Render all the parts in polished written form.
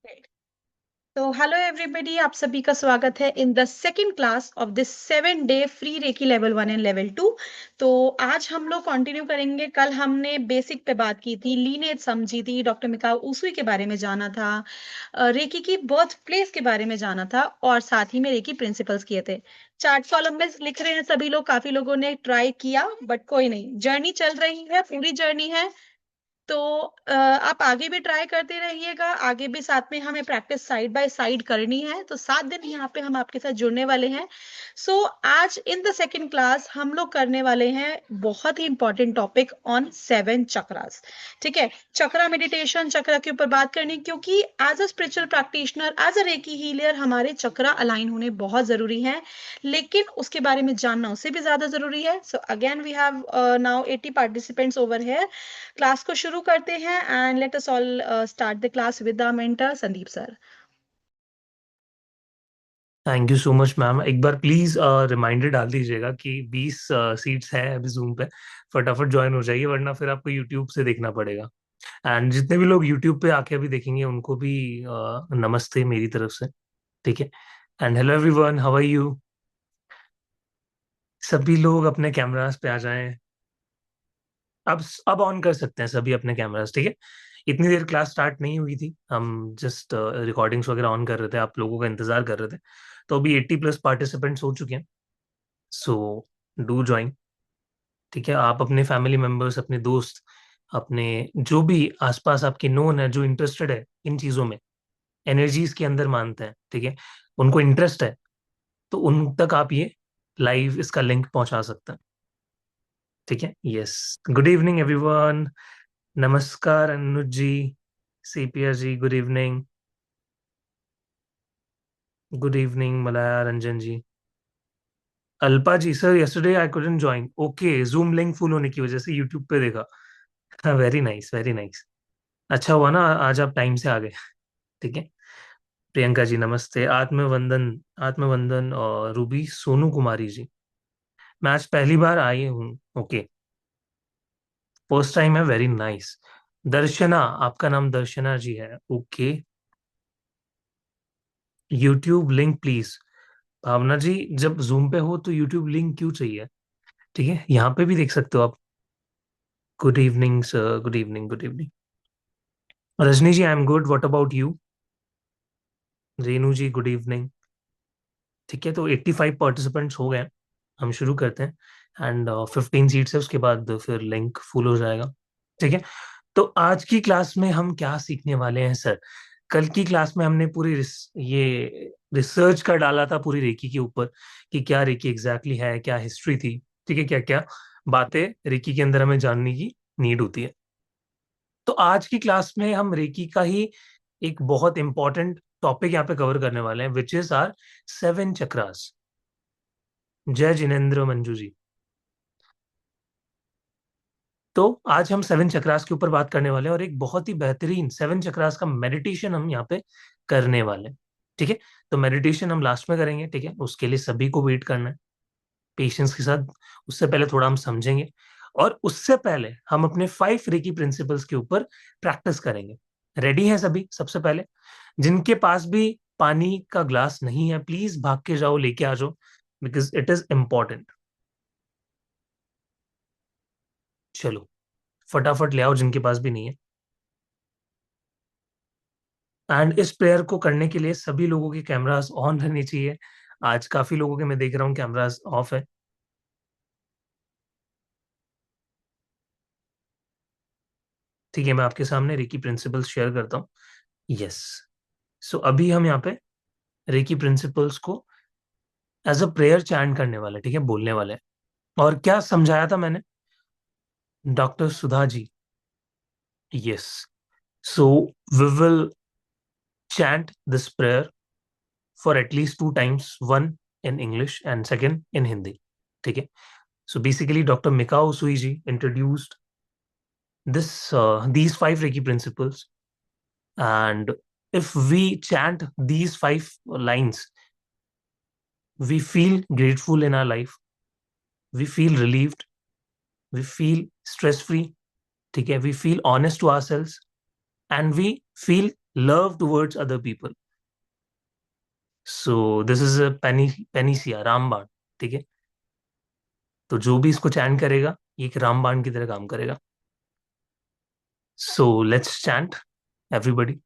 Great. तो hello everybody, आप सभी का स्वागत है in the second class of this 7 day free reiki level 1 and level 2। तो आज हम लोग कंटिन्यू करेंगे। कल हमने बेसिक पे बात की थी, लीनेज समझी थी, डॉक्टर मिकाओ उसूई के बारे में जाना था, रेकी की बर्थ प्लेस के बारे में जाना था, और साथ ही में रेकी प्रिंसिपल्स किए थे। चार्ट कॉलम में लिख रहे हैं सभी लोग, काफी लोगों ने ट्राई किया बट कोई नहीं, जर्नी चल रही है, पूरी जर्नी है। तो आप आगे भी ट्राई करते रहिएगा, आगे भी साथ में हमें प्रैक्टिस साइड बाय साइड करनी है। तो 7 दिन यहाँ पे हम आपके साथ जुड़ने वाले हैं। सो आज इन द सेकंड क्लास हम लोग करने वाले हैं बहुत ही इंपॉर्टेंट टॉपिक ऑन 7 चक्रास। ठीक है, चक्रा मेडिटेशन, चक्रा के ऊपर बात करनी, क्योंकि as a spiritual practitioner, as a reiki healer, हमारे चक्रा अलाइन होने बहुत जरूरी है, लेकिन उसके बारे में जानना उससे भी ज्यादा जरूरी है। So again we have now 80 participants over here. Class को शुरू करते हैं and let us all start the class with the mentor Sandeep sir. Thank you so much ma'am. एक बार प्लीज रिमाइंडर डाल दीजिएगा कि 20 सीट्स है अभी जूम पे। फटाफट ज्वाइन हो जाइए, वरना फिर आपको यूट्यूब से देखना पड़ेगा। एंड जितने भी लोग यूट्यूब पे आके अभी देखेंगे उनको भी नमस्ते मेरी तरफ से। ठीक है। And hello everyone, how are you. सभी लोग अपने कैमरास पे आ जाएं। अब ऑन कर सकते हैं सभी अपने कैमरास। ठीक है। इतनी देर क्लास स्टार्ट नहीं हुई थी, हम जस्ट रिकॉर्डिंग्स वगैरह ऑन कर रहे थे, आप लोगों का इंतजार कर रहे थे। तो अभी 80+ पार्टिसिपेंट्स हो चुके हैं। So do join. ठीक है, आप अपने फैमिली मेंबर्स, अपने दोस्त, अपने जो भी आसपास आपके नोन है जो इंटरेस्टेड है इन चीजों में, एनर्जीज के अंदर मानते हैं, ठीक है, उनको इंटरेस्ट है, तो उन तक आप ये लाइव इसका लिंक पहुंचा सकते हैं। ठीक है। यस। Good evening everyone. नमस्कार Anuj ji, CPR ji, good evening. Good evening Malaya Ranjan ji. Alpa ji, sir yesterday I couldn't join. Okay, Zoom link full होने की वजह से यूट्यूब पे देखा। Very nice, very nice. अच्छा हुआ ना आज आप टाइम से आ गए। ठीक है। प्रियंका जी नमस्ते। आत्मवंदन, आत्मवंदन और रूबी सोनू कुमारी जी, मैं आज पहली बार आई हूँ। ओके, फर्स्ट टाइम है, वेरी नाइस। दर्शना, आपका नाम दर्शना जी है। Okay. YouTube link please. Bhavna ji, जब जूम पे हो तो यूट्यूब लिंक क्यों चाहिए। ठीक है, यहाँ पे भी देख सकते हो आप। Good evening sir, good evening, good evening. Rajni ji, I am good, what about you. Renu ji, good evening. ठीक है, तो 85 पार्टिसिपेंट्स हो गए। हम शुरू करते हैं। एंड 15 सीट्स है, उसके बाद फिर लिंक फुल हो जाएगा। ठीक है। तो आज की क्लास में हम क्या सीखने वाले हैं सर। कल की क्लास में हमने पूरी ये रिसर्च कर डाला था पूरी रेकी के ऊपर, कि क्या रेकी एग्जैक्टली है, क्या हिस्ट्री थी, ठीक है, क्या क्या बातें रेकी के अंदर हमें जानने की नीड होती है। तो आज की क्लास में हम रेकी का ही एक बहुत इंपॉर्टेंट टॉपिक यहाँ पे कवर करने वाले हैं, विच इज आर 7 चक्रास। जय जिनेन्द्र मंजू जी। तो आज हम 7 चक्रास के ऊपर बात करने वाले हैं, और एक बहुत ही बेहतरीन 7 चक्रास का मेडिटेशन हम यहाँ पे करने वाले हैं। ठीक है। तो मेडिटेशन हम लास्ट में करेंगे, ठीक है, उसके लिए सभी को वेट करना है पेशेंस के साथ। उससे पहले थोड़ा हम समझेंगे, और उससे पहले हम अपने 5 रेकी प्रिंसिपल्स के ऊपर प्रैक्टिस करेंगे। रेडी हैं सभी। सबसे पहले जिनके पास भी पानी का ग्लास नहीं है, प्लीज भाग के जाओ, लेके आ जाओ, बिकॉज इट इज इंपॉर्टेंट। चलो फटाफट ले आओ जिनके पास भी नहीं है। एंड इस प्रेयर को करने के लिए सभी लोगों के कैमरास ऑन रहने चाहिए। आज काफी लोगों के मैं देख रहा हूँ कैमरास ऑफ है। ठीक है, मैं आपके सामने रेकी प्रिंसिपल्स शेयर करता हूँ। यस। सो अभी हम यहाँ पे रेकी प्रिंसिपल्स को एज अ प्रेयर चैंट करने वाले, ठीक है, बोलने वाले हैं। और क्या समझाया था मैंने, doctor Sudha ji. Yes. So we will chant this prayer for at least 2 times, one in English and second in Hindi. ठीक है। So basically, Dr. Mikao Suiji introduced these 5 Reiki principles, and if we chant these 5 lines, we feel grateful in our life, we feel relieved, we feel stress free. ठीक है, we feel honest to ourselves, and we feel love towards other people. So this is a पेनिसिया रामबाण. ठीक है. तो जो भी इसको chant करेगा ये एक रामबाण की तरह काम करेगा. So let's chant, everybody.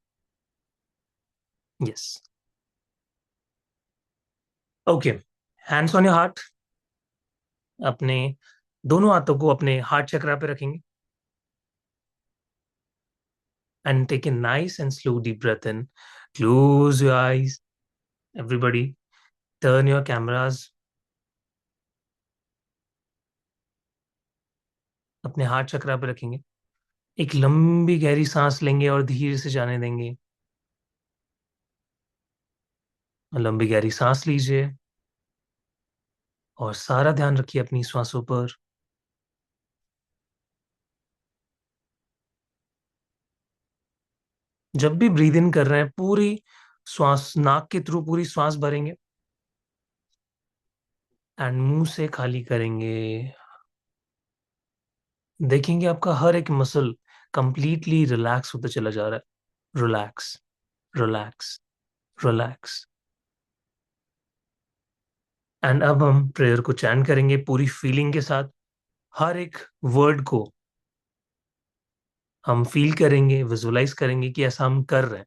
Yes. Okay. Hands on your heart. अपने दोनों हाथों को अपने हार्ट चक्रा पे रखेंगे. And take a nice and slow deep breath in. Close your eyes. Everybody, turn your cameras. अपने हार्ट चक्रा पे रखेंगे. एक लंबी गहरी सांस लेंगे और धीरे से जाने देंगे. लंबी गहरी सांस लीजिए और सारा ध्यान रखिए अपनी श्वासों पर. जब भी ब्रीद इन कर रहे हैं पूरी श्वास नाक के थ्रू पूरी श्वास भरेंगे एंड मुंह से खाली करेंगे. देखेंगे आपका हर एक मसल कंप्लीटली रिलैक्स होता चला जा रहा है. Relax, relax, relax. एंड अब हम प्रेयर को चैंट करेंगे पूरी फीलिंग के साथ. हर एक वर्ड को हम फील करेंगे, विजुअलाइज करेंगे कि ऐसा हम कर रहे हैं.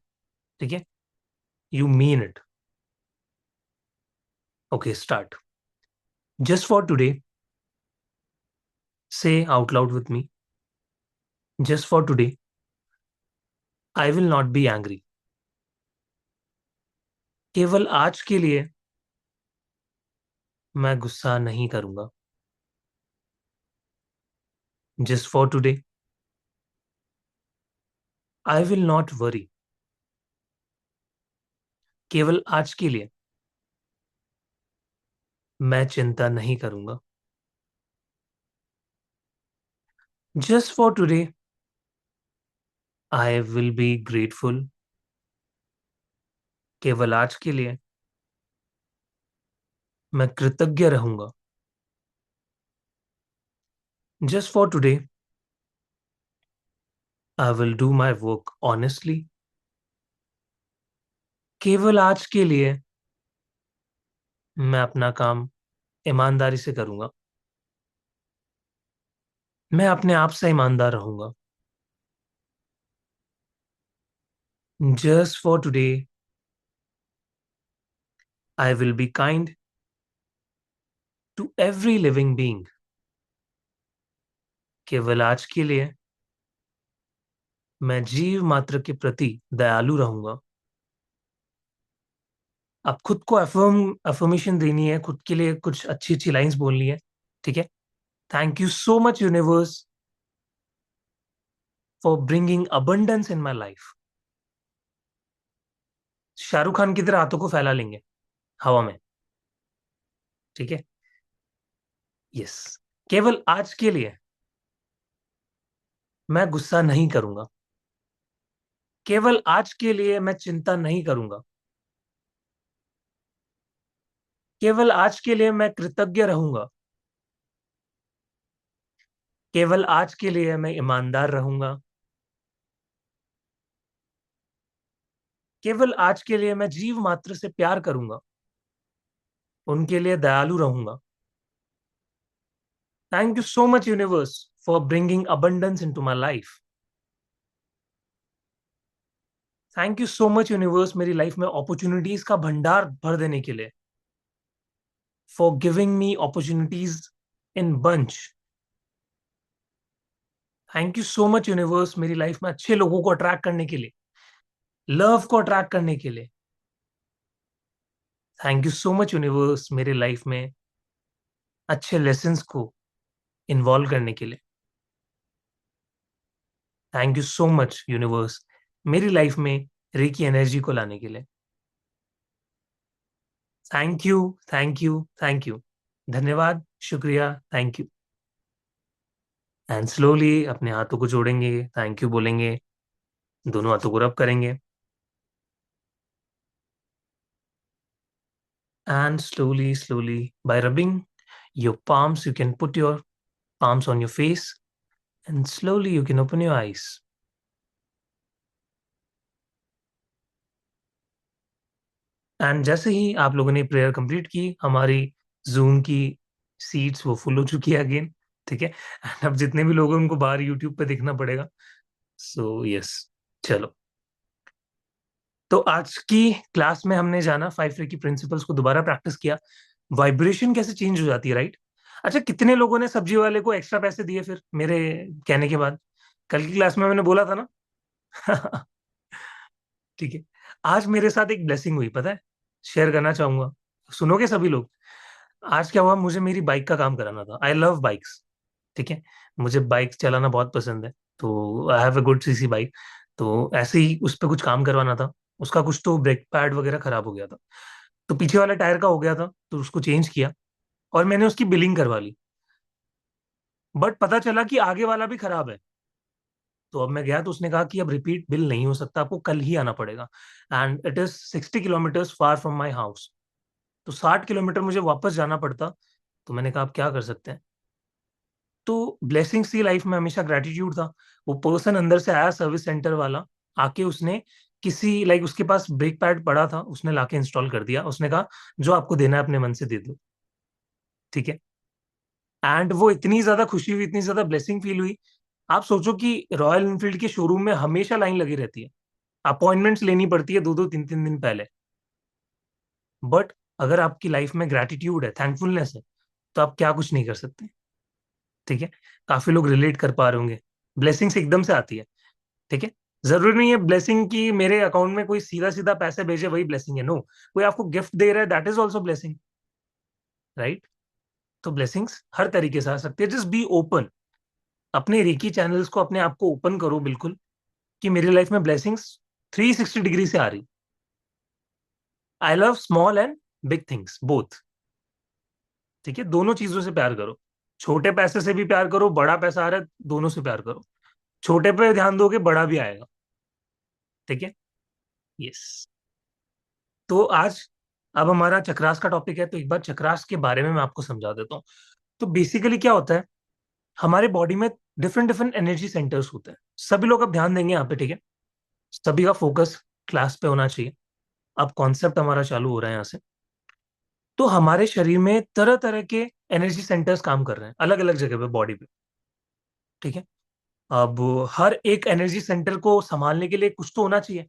ठीक है. You mean it. Okay, start. Just for today, say out loud with me. Just for today I will not be angry. केवल आज के लिए मैं गुस्सा नहीं करूंगा. Just for today I will not worry. केवल आज के लिए मैं चिंता नहीं करूंगा. Just for today I will be grateful. केवल आज के लिए मैं कृतज्ञ रहूंगा. Just for today I will do my work honestly. केवल आज के लिए मैं अपना काम ईमानदारी से करूंगा. मैं अपने आप से ईमानदार रहूंगा. Just for today I will be kind to every living being. केवल आज के लिए मैं जीव मात्र के प्रति दयालु रहूंगा. आप खुद को अफर्मेशन देनी है, खुद के लिए कुछ अच्छी अच्छी लाइंस बोलनी है. ठीक है. Thank you so much universe for bringing abundance in my life. Shahrukh Khan की तरह हाथों को फैला लेंगे हवा में. ठीक है. यस. केवल आज के लिए मैं गुस्सा नहीं करूंगा. केवल आज के लिए मैं चिंता नहीं करूंगा. केवल आज के लिए मैं कृतज्ञ रहूंगा. केवल आज के लिए मैं ईमानदार रहूंगा. केवल आज के लिए मैं जीव मात्र से प्यार करूंगा. उनके लिए दयालु रहूंगा. Thank you so much universe for bringing abundance into my life. Thank you so much universe मेरी लाइफ में अपॉर्चुनिटीज का भंडार भर देने के लिए. For giving me opportunities in bunch. Thank you so much universe मेरी लाइफ में अच्छे लोगों को अट्रैक्ट करने के लिए, लव को अट्रैक्ट करने के लिए. Thank you so much universe मेरे लाइफ में अच्छे लेसन्स को इन्वॉल्व करने के लिए. Thank you so much universe मेरी लाइफ में रेकी एनर्जी को लाने के लिए. Thank you, thank you, thank you. धन्यवाद, शुक्रिया, थैंक यू. एंड स्लोली अपने हाथों को जोड़ेंगे, थैंक यू बोलेंगे, दोनों हाथों को रब करेंगे. And slowly, slowly, by rubbing your palms, you can put your palms on your face and slowly you can open your eyes. And जैसे ही आप लोगों ने प्रेयर कंप्लीट की, हमारी जूम की सीट्स वो फुल हो चुकी है अगेन। ठीक है, एंड अब जितने भी लोग हैं उनको बाहर यूट्यूब पे देखना पड़ेगा। सो यस, चलो। तो आज की क्लास में हमने जाना 5 की प्रिंसिपल्स को दोबारा प्रैक्टिस किया, वाइब्रेशन कैसे चेंज हो जाती है, राइट। अच्छा, कितने लोगों ने सब्जी वाले को एक्स्ट्रा पैसे दिए फिर मेरे कहने के बाद? कल की क्लास में मैंने बोला था ना। ठीक है। आज मेरे साथ एक ब्लेसिंग हुई, पता है, शेयर करना चाहूंगा। सुनोगे सभी लोग? आज क्या हुआ, मुझे मेरी बाइक का काम कराना था। I love bikes. ठीक है, मुझे बाइक चलाना बहुत पसंद है। तो I have a good CC bike. तो ऐसे ही उस पर कुछ काम करवाना था। उसका कुछ तो ब्रेक पैड वगैरह खराब हो गया था, तो पीछे वाला टायर का हो गया था, तो उसको चेंज किया और मैंने उसकी बिलिंग करवा ली। बट पता चला कि आगे वाला भी खराब है। तो अब मैं गया तो उसने कहा कि अब रिपीट बिल नहीं हो सकता, आपको कल ही आना पड़ेगा। And it is 60 kilometre far from my house. तो 60 किलोमीटर मुझे वापस जाना पड़ता। तो मैंने कहा आप क्या कर सकते हैं। तो ब्लेसिंग्स थी लाइफ में, हमेशा ग्रेटिट्यूड था। वो पर्सन अंदर से आया, सर्विस सेंटर वाला आके, उसने किसी लाइक उसके पास ब्रेक पैड पड़ा था, उसने लाके इंस्टॉल कर दिया। उसने कहा जो आपको देना है अपने मन से दे दो। ठीक है। एंड वो इतनी ज्यादा खुशी हुई, इतनी ज्यादा ब्लेसिंग फील हुई। आप सोचो कि रॉयल एनफील्ड के शोरूम में हमेशा लाइन लगी रहती है, अपॉइंटमेंट्स लेनी पड़ती है 2-2 3-3 दिन पहले। बट अगर आपकी लाइफ में ग्रेटिट्यूड है, थैंकफुलनेस है, तो आप क्या कुछ नहीं कर सकते। ठीक है, काफी लोग रिलेट कर पा रहे होंगे। ब्लेसिंग्स एकदम से आती है। ठीक है, जरूरी नहीं है ब्लेसिंग की मेरे अकाउंट में कोई सीधा सीधा पैसे भेजे वही ब्लेसिंग है, नो। कोई आपको गिफ्ट दे रहा है, that is also blessing, right. तो ब्लेसिंग्स हर तरीके से आ सकती है, जस्ट बी ओपन। अपने रेकी चैनल्स को, अपने आप को ओपन करो बिल्कुल, कि मेरी लाइफ में ब्लेसिंग्स 360 डिग्री से आ रही। I love small and big things both. ठीक है, दोनों चीजों से प्यार करो। छोटे पैसे से भी प्यार करो, बड़ा पैसा आ रहा है, दोनों से प्यार करो। छोटे पे ध्यान दोगे, बड़ा भी आएगा। ठीक है। यस। तो आज, अब हमारा चक्रास का टॉपिक है, तो एक बार चक्रास के बारे में मैं आपको समझा देता हूँ। तो बेसिकली क्या होता है, हमारे बॉडी में डिफरेंट डिफरेंट एनर्जी सेंटर्स होते हैं। सभी लोग अब ध्यान देंगे यहाँ पे, ठीक है। सभी का फोकस क्लास पे होना चाहिए। अब कॉन्सेप्ट हमारा चालू हो रहा है यहाँ से। तो हमारे शरीर में तरह तरह के एनर्जी सेंटर्स काम कर रहे हैं, अलग अलग जगह पे बॉडी पे। ठीक है। अब हर एक एनर्जी सेंटर को संभालने के लिए कुछ तो होना चाहिए।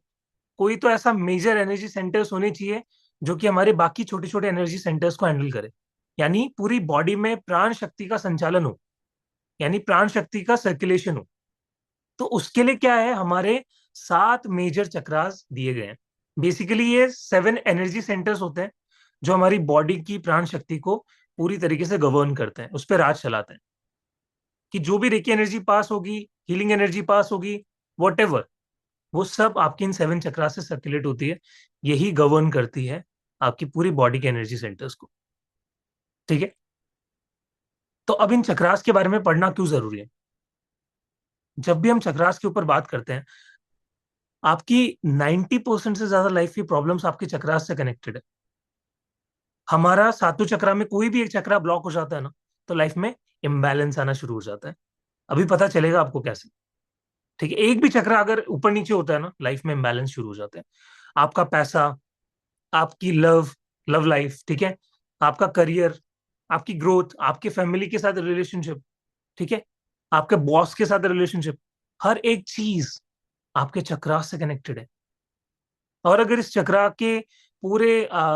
कोई तो ऐसा मेजर एनर्जी सेंटर्स होने चाहिए जो कि हमारे बाकी छोटे छोटे एनर्जी सेंटर्स को हैंडल करे। यानी पूरी बॉडी में प्राण शक्ति का संचालन हो, यानी प्राण शक्ति का सर्कुलेशन हो। तो उसके लिए क्या है, हमारे 7 मेजर चक्रास दिए गए हैं। बेसिकली ये 7 एनर्जी सेंटर्स होते हैं जो हमारी बॉडी की प्राण शक्ति को पूरी तरीके से गवर्न करते हैं, उस पर राज चलाते हैं। कि जो भी रेकी एनर्जी पास होगी, हीलिंग एनर्जी पास होगी, वॉट, वो सब आपकी इन 7 चक्रा से सर्कुलेट होती है। यही गवर्न करती है आपकी पूरी बॉडी के एनर्जी सेंटर्स को। ठीक है। तो अब इन चक्रास के बारे में पढ़ना क्यों जरूरी है? जब भी हम चक्रास के ऊपर बात करते हैं, आपकी 90% से ज्यादा लाइफ की प्रॉब्लम्स आपके चक्रास से कनेक्टेड है। हमारा सातों चक्रा में कोई भी एक चक्रा ब्लॉक हो जाता है ना, तो लाइफ में इम्बैलेंस आना शुरू हो जाता है। अभी पता चलेगा आपको कैसे। ठीक है, एक भी चक्रा अगर ऊपर नीचे होता है ना, लाइफ में इम्बैलेंस शुरू हो जाते हैं। आपका पैसा, आपकी लव लव लाइफ, ठीक है, आपका करियर, आपकी ग्रोथ, आपके फैमिली के साथ रिलेशनशिप, ठीक है, आपके बॉस के साथ रिलेशनशिप, हर एक चीज आपके चक्रा से कनेक्टेड है। और अगर इस चक्रा के पूरे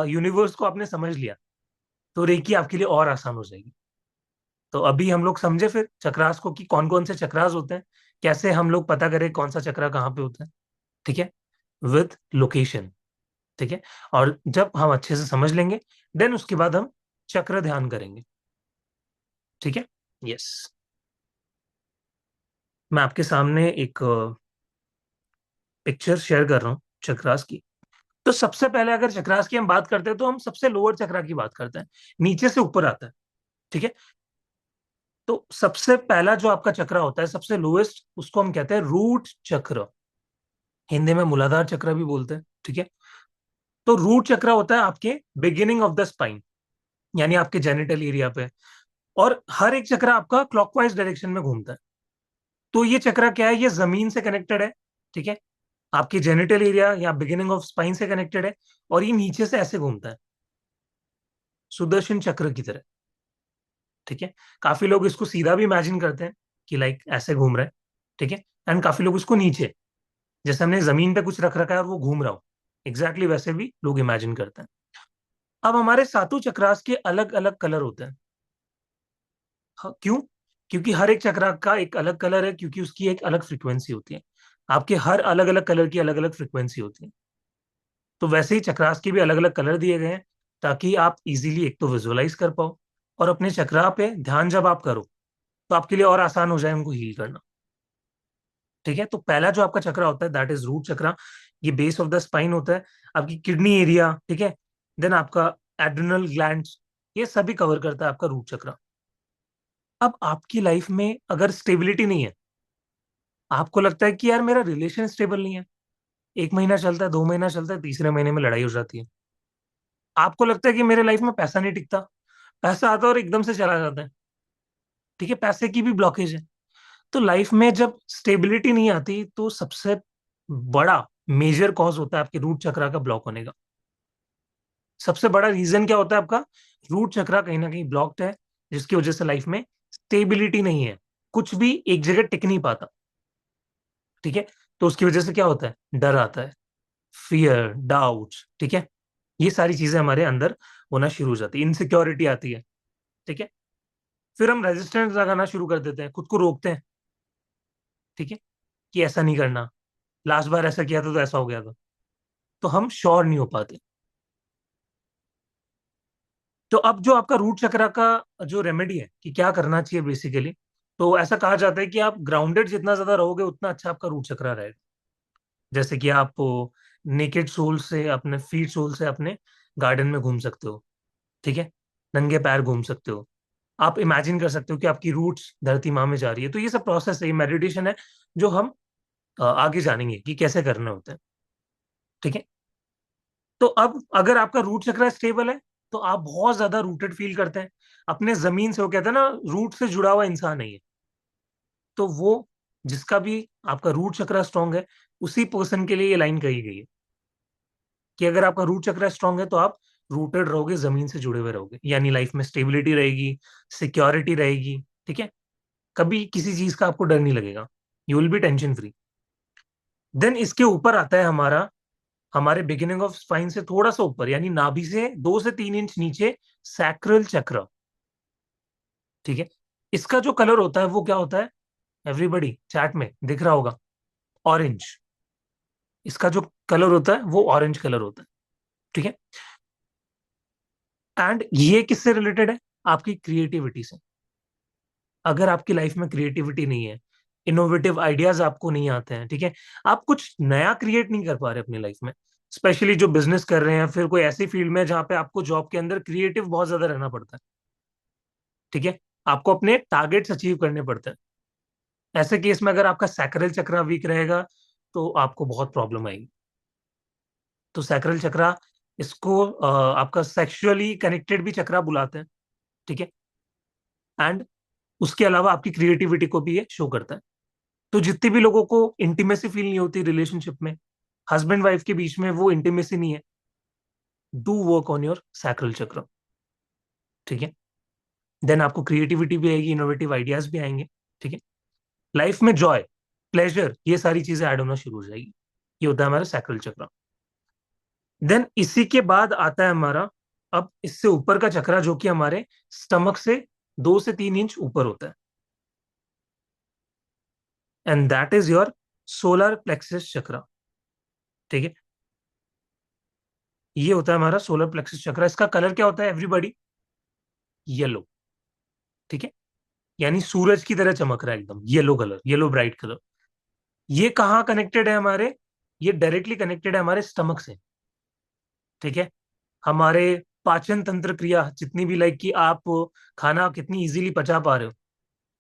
यूनिवर्स को आपने समझ लिया, तो रेकी आपके लिए और आसान हो जाएगी। तो अभी हम लोग समझे फिर चक्रास को, कि कौन कौन से चक्रास होते हैं, कैसे हम लोग पता करें कौन सा चक्रा कहाँ पे होता है। ठीक है, विथ लोकेशन। ठीक है। और जब हम अच्छे से समझ लेंगे, देन उसके बाद हम चक्र ध्यान करेंगे। ठीक है। यस। मैं आपके सामने एक पिक्चर शेयर कर रहा हूँ चक्रास की। तो सबसे पहले अगर चक्रास की हम बात करते हैं, तो हम सबसे लोअर चक्रा की बात करते हैं, नीचे से ऊपर आता है। ठीक है। तो सबसे पहला जो आपका चक्रा होता है, सबसे लोएस्ट, उसको हम कहते हैं रूट चक्र। हिंदी में मूलाधार चक्र भी बोलते हैं। ठीक है। तो रूट चक्र होता है आपके बिगिनिंग ऑफ द स्पाइन, यानी आपके जेनिटल एरिया पे। और हर एक चक्र आपका क्लॉकवाइज डायरेक्शन में घूमता है। तो ये चक्र क्या है, ये जमीन से कनेक्टेड है। ठीक है। आपके जेनिटल एरिया या बिगिनिंग ऑफ स्पाइन से कनेक्टेड है, और ये नीचे से ऐसे घूमता है, सुदर्शन चक्र की तरह। ठीक है। काफी लोग इसको सीधा भी इमेजिन करते हैं कि लाइक ऐसे घूम रहा है। ठीक है। एंड काफी लोग इसको नीचे, जैसे हमने जमीन पे कुछ रख रखा है और वो घूम रहा हो, एग्जैक्टली वैसे भी लोग इमेजिन करते हैं। अब हमारे सातों चक्रास के अलग अलग कलर होते हैं। हाँ, क्यों? क्योंकि हर एक चक्रा का एक अलग कलर है, क्योंकि उसकी एक अलग फ्रीक्वेंसी होती है। आपके हर अलग अलग कलर की अलग अलग फ्रीक्वेंसी होती है। तो वैसे ही चक्रास के भी अलग अलग कलर दिए गए हैं, ताकि आप इजीली एक तो विजुअलाइज कर पाओ, और अपने चक्रा पे ध्यान जब आप करो तो आपके लिए और आसान हो जाए उनको हील करना। ठीक है। तो पहला जो आपका चक्रा होता है दैट इज रूट चक्रा। ये बेस ऑफ द स्पाइन होता है, आपकी किडनी एरिया। ठीक है। देन आपका एड्रिनल ग्लैंड्स, ये सभी कवर करता है आपका रूट चक्रा। अब आपकी लाइफ में अगर स्टेबिलिटी नहीं है, आपको लगता है कि यार मेरा रिलेशन स्टेबल नहीं है, 1 महीना चलता है, 2 महीना चलता है, तीसरे महीने में लड़ाई हो जाती है। आपको लगता है कि मेरे लाइफ में पैसा नहीं टिकता, पैसा आता है और एकदम से चला जाता है। ठीक है, पैसे की भी ब्लॉकेज है। तो लाइफ में जब स्टेबिलिटी नहीं आती तो सबसे बड़ा मेजर कॉज होता है आपके रूट चक्रा का ब्लॉक होने का। सबसे बड़ा रीजन क्या होता है आपका? रूट चक्रा कहीं ना कहीं ब्लॉक्ड है, जिसकी वजह से लाइफ में स्टेबिलिटी नहीं है, कुछ भी एक जगह टिक नहीं पाता। ठीक है। तो उसकी वजह से क्या होता है? डर आता है, फियर, डाउट। ठीक है। ये सारी चीजें हमारे अंदर होना शुरू हो जाती है, इनसिक्योरिटी आती है। ठीक है। फिर हम रेजिस्टेंस लगाना शुरू कर देते हैं, खुद को रोकते हैं। ठीक है, कि ऐसा नहीं करना, लास्ट बार ऐसा किया था तो ऐसा हो गया था। तो हम श्योर नहीं हो पाते। तो अब जो आपका रूट चक्रा का जो रेमेडी है कि क्या करना चाहिए बेसिकली, तो ऐसा कहा जाता है कि आप ग्राउंडेड जितना ज्यादा रहोगे उतना अच्छा आपका रूट चक्रा रहेगा। जैसे कि आप नेकेड सोल से, अपने फीट सोल से अपने गार्डन में घूम सकते हो। ठीक है। नंगे पैर घूम सकते हो। आप इमेजिन कर सकते हो कि आपकी रूट्स धरती माँ में जा रही है। तो ये सब प्रोसेस है, ये मेडिटेशन है, जो हम आगे जानेंगे कि कैसे करने होते हैं। ठीक है। तो अब अगर आपका रूट चक्र स्टेबल है तो आप बहुत ज्यादा रूटेड फील करते हैं अपने जमीन से। वो कहते हैं ना, रूट से जुड़ा हुआ इंसान है ये। तो वो, जिसका भी आपका रूट चक्र स्ट्रांग है, उसी पर्सन के लिए ये लाइन कही गई है कि अगर आपका रूट चक्र स्ट्रांग है तो आप रूटेड रहोगे, जमीन से जुड़े हुए रहोगे, यानी लाइफ में स्टेबिलिटी रहेगी, सिक्योरिटी रहेगी। ठीक है। कभी किसी चीज का आपको डर नहीं लगेगा, you will be tension free. Then इसके ऊपर आता है हमारा, हमारे बिगिनिंग ऑफ स्पाइन से थोड़ा सा ऊपर, यानी नाभि से 2 से 3 इंच नीचे, सैक्रल चक्र। ठीक है। इसका जो कलर होता है वो क्या होता है? एवरीबडी चैट में दिख रहा होगा, ऑरेंज। इसका जो कलर होता है वो ऑरेंज कलर होता है। ठीक है। एंड ये किससे रिलेटेड है? आपकी क्रिएटिविटी से। अगर आपकी लाइफ में क्रिएटिविटी नहीं है, इनोवेटिव आइडियाज आपको नहीं आते हैं, ठीक है, आप कुछ नया क्रिएट नहीं कर पा रहे अपनी लाइफ में, स्पेशली जो बिजनेस कर रहे हैं, फिर कोई ऐसी फील्ड में जहां पे आपको जॉब के अंदर क्रिएटिव बहुत ज्यादा रहना पड़ता है। ठीक है। आपको अपने टारगेट्स अचीव करने पड़ते हैं। ऐसे केस में अगर आपका सैक्रल चक्र वीक रहेगा तो आपको बहुत प्रॉब्लम आएगी। तो सैक्रल चक्र, इसको आपका सेक्सुअली कनेक्टेड भी चक्रा बुलाते हैं। ठीक है। एंड उसके अलावा आपकी क्रिएटिविटी को भी ये शो करता है। तो जितने भी लोगों को इंटीमेसी फील नहीं होती रिलेशनशिप में, हस्बैंड वाइफ के बीच में वो इंटीमेसी नहीं है, do work on your sacral चक्र। ठीक है। देन आपको क्रिएटिविटी भी आएगी, इनोवेटिव आइडियाज भी आएंगे। ठीक है। लाइफ में जॉय, प्लेजर, ये सारी चीजें ऐड होना शुरू हो जाएगी। ये होता है हमारा सैक्रल चक्र। देन इसी के बाद आता है हमारा, अब इससे ऊपर का चक्रा, जो कि हमारे स्टमक से 2 से 3 इंच ऊपर होता है, and that is your solar plexus chakra. ठीक है। ये होता है हमारा सोलर प्लेक्सस चक्रा। इसका कलर क्या होता है एवरीबॉडी? येलो। ठीक है। यानी सूरज की तरह चमक रहा है एकदम, yellow colour, yellow bright colour. ये कहाँ कनेक्टेड है हमारे? ये डायरेक्टली कनेक्टेड है हमारे स्टमक से। ठीक है। हमारे पाचन तंत्र क्रिया जितनी भी, लाइक कि आप खाना कितनी इजीली पचा पा रहे हो,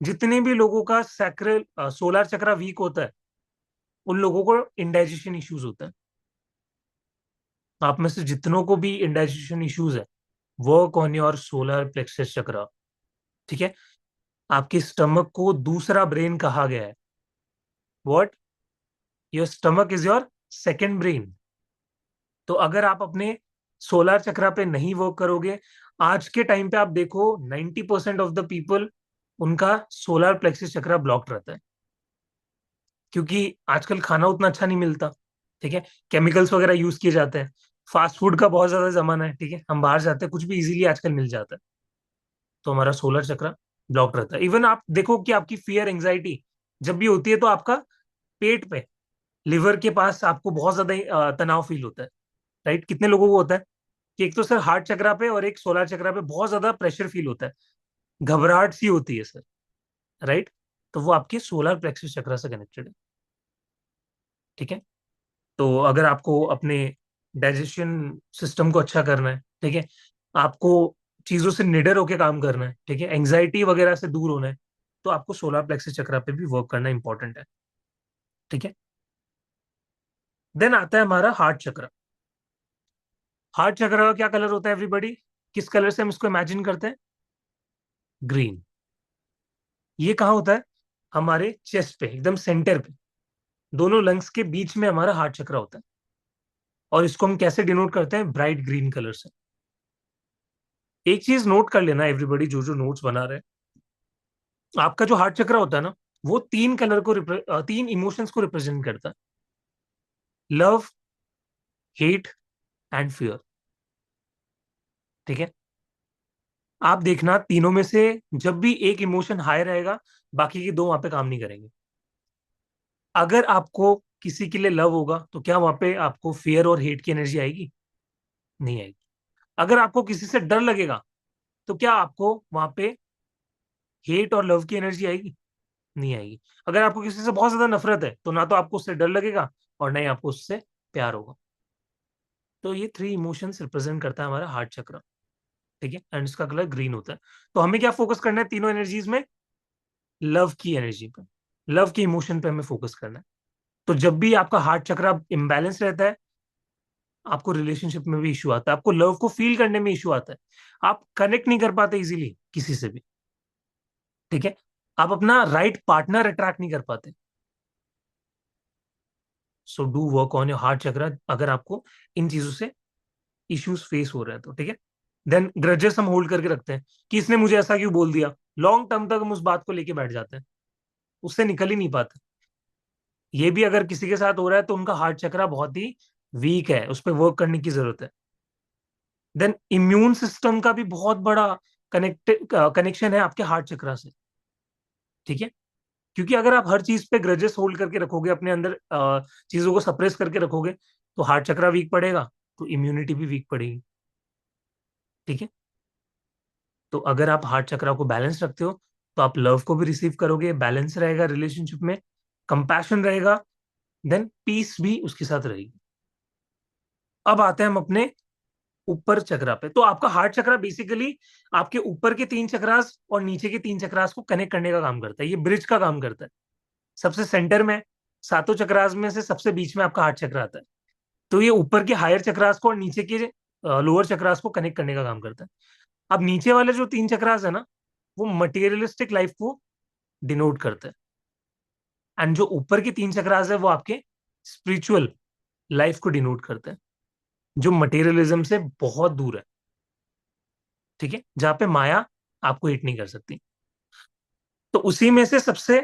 जितने भी लोगों का सैक्रल सोलर चक्र वीक होता है, उन लोगों को इंडाइजेशन इश्यूज होता है। आप में से जितनों को भी इंडाइजेशन इश्यूज है, work on your solar plexus चक्र। ठीक है। आपके स्टमक को दूसरा ब्रेन कहा गया है। What? Your stomach is your second brain. तो अगर आप अपने सोलर चक्रा पे नहीं वर्क करोगे, आज के टाइम पे आप देखो 90% ऑफ द पीपल, उनका सोलर प्लेक्सिस चक्रा ब्लॉक्ड रहता है, क्योंकि आजकल खाना उतना अच्छा नहीं मिलता। ठीक है, केमिकल्स वगैरह यूज किए जाते हैं, फास्ट फूड का बहुत ज्यादा जमाना है। ठीक है, हम बाहर जाते हैं, कुछ भी इजीली आजकल मिल जाता है, तो हमारा सोलर चक्र ब्लॉक रहता है। इवन आप देखो कि आपकी फियर एंजाइटी जब भी होती है, तो आपका पेट पे, लिवर के पास आपको बहुत ज्यादा तनाव फील होता है। राइट, कितने लोगों को होता है कि एक तो सर हार्ट चक्रा पे और एक सोलर चक्रा पे बहुत ज्यादा प्रेशर फील होता है, घबराहट सी होती है सर। राइट, तो वो आपके सोलर प्लेक्सस चक्रा से कनेक्टेड है। ठीक है, तो अगर आपको अपने डाइजेशन सिस्टम को अच्छा करना है, ठीक है, आपको चीजों से निडर होकर काम करना है, ठीक है, एंग्जाइटी वगैरह से दूर होना है, तो आपको सोलर प्लेक्सस चक्रा पे भी वर्क करना इंपॉर्टेंट है। ठीक है, देन आता है हमारा हार्ट चक्र। हार्ट चक्र का क्या कलर होता है एवरीबॉडी? किस कलर से हम इसको इमेजिन करते हैं? ग्रीन। ये कहाँ होता है? हमारे चेस्ट पे, एकदम सेंटर पे, दोनों लंग्स के बीच में हमारा हार्ट चक्र होता है। और इसको हम कैसे डिनोट करते हैं? ब्राइट ग्रीन कलर से। एक चीज नोट कर लेना एवरीबॉडी, जो जो नोट्स बना रहे हैं, आपका जो हार्ट चक्र होता है ना, वो तीन इमोशंस को रिप्रेजेंट करता है: लव, हेट एंड फियर। ठीक है, आप देखना तीनों में से जब भी एक इमोशन हाई रहेगा, बाकी के दो वहां पे काम नहीं करेंगे। अगर आपको किसी के लिए लव होगा, तो क्या वहां पे आपको फियर और हेट की एनर्जी आएगी? नहीं आएगी। अगर आपको किसी से डर लगेगा, तो क्या आपको वहां पे हेट और लव की एनर्जी आएगी? नहीं आएगी। अगर आपको किसी से बहुत ज्यादा नफरत है, तो ना तो आपको उससे डर लगेगा और ना ही आपको उससे प्यार होगा। तो ये थ्री इमोशंस रिप्रेजेंट करता है हमारा हार्ट चक्र। ठीक है, एंड इसका कलर ग्रीन होता है। तो हमें क्या फोकस करना है तीनों एनर्जीज में? लव की एनर्जी पे, लव के इमोशन पे हमें फोकस करना है। तो जब भी आपका हार्ट चक्र इम्बैलेंस रहता है, आपको रिलेशनशिप में भी इशू आता है, आपको लव को फील करने में इशू आता है, आप कनेक्ट नहीं कर पाते इजीली किसी से भी। ठीक है, आप अपना राइट पार्टनर अट्रैक्ट नहीं कर पाते। So do work on your heart चक्र, अगर आपको इन चीजों से इश्यूज फेस हो रहे हैं तो। ठीक है, देन ग्रजेस हम होल्ड करके रखते हैं कि इसने मुझे ऐसा क्यों बोल दिया। लॉन्ग टर्म तक हम उस बात को लेके बैठ जाते हैं, उससे निकल ही नहीं पाते। ये भी अगर किसी के साथ हो रहा है, तो उनका हार्ट चक्र बहुत ही वीक है, उस पर वर्क करने की जरूरत है। देन इम्यून सिस्टम का भी बहुत बड़ा कनेक्शन है आपके हार्ट चक्र से। ठीक है, क्योंकि अगर आप हर चीज पे ग्रजेस होल्ड करके रखोगे, अपने अंदर चीजों को सप्रेस करके रखोगे, तो हार्ट चक्र वीक पड़ेगा, तो इम्यूनिटी भी वीक पड़ेगी। ठीक है, तो अगर आप हार्ट चक्र को बैलेंस रखते हो, तो आप लव को भी रिसीव करोगे, बैलेंस रहेगा रिलेशनशिप में, कंपैशन रहेगा, देन पीस भी उसके साथ रहेगी। अब आते हैं हम अपने ऊपर चक्रा पे। तो आपका हार्ट चक्रा बेसिकली आपके ऊपर के तीन चक्रास और नीचे के तीन चक्रास को कनेक्ट करने का काम करता है, ये ब्रिज का काम करता है। सबसे सेंटर में, सातों चक्रास में से सबसे बीच में आपका हार्ट चक्र आता है। तो ये ऊपर के हायर चक्रास को और नीचे के लोअर चक्रास को कनेक्ट करने का काम करता है। अब नीचे वाले जो तीन चक्रास है ना, वो मटेरियलिस्टिक लाइफ को डिनोट करते हैं, एंड जो ऊपर के तीन चक्रास है वो आपके स्पिरिचुअल लाइफ को डिनोट करते हैं, जो मटेरियलिज्म से बहुत दूर है। ठीक है, जहां पे माया आपको हिट नहीं कर सकती। तो उसी में से सबसे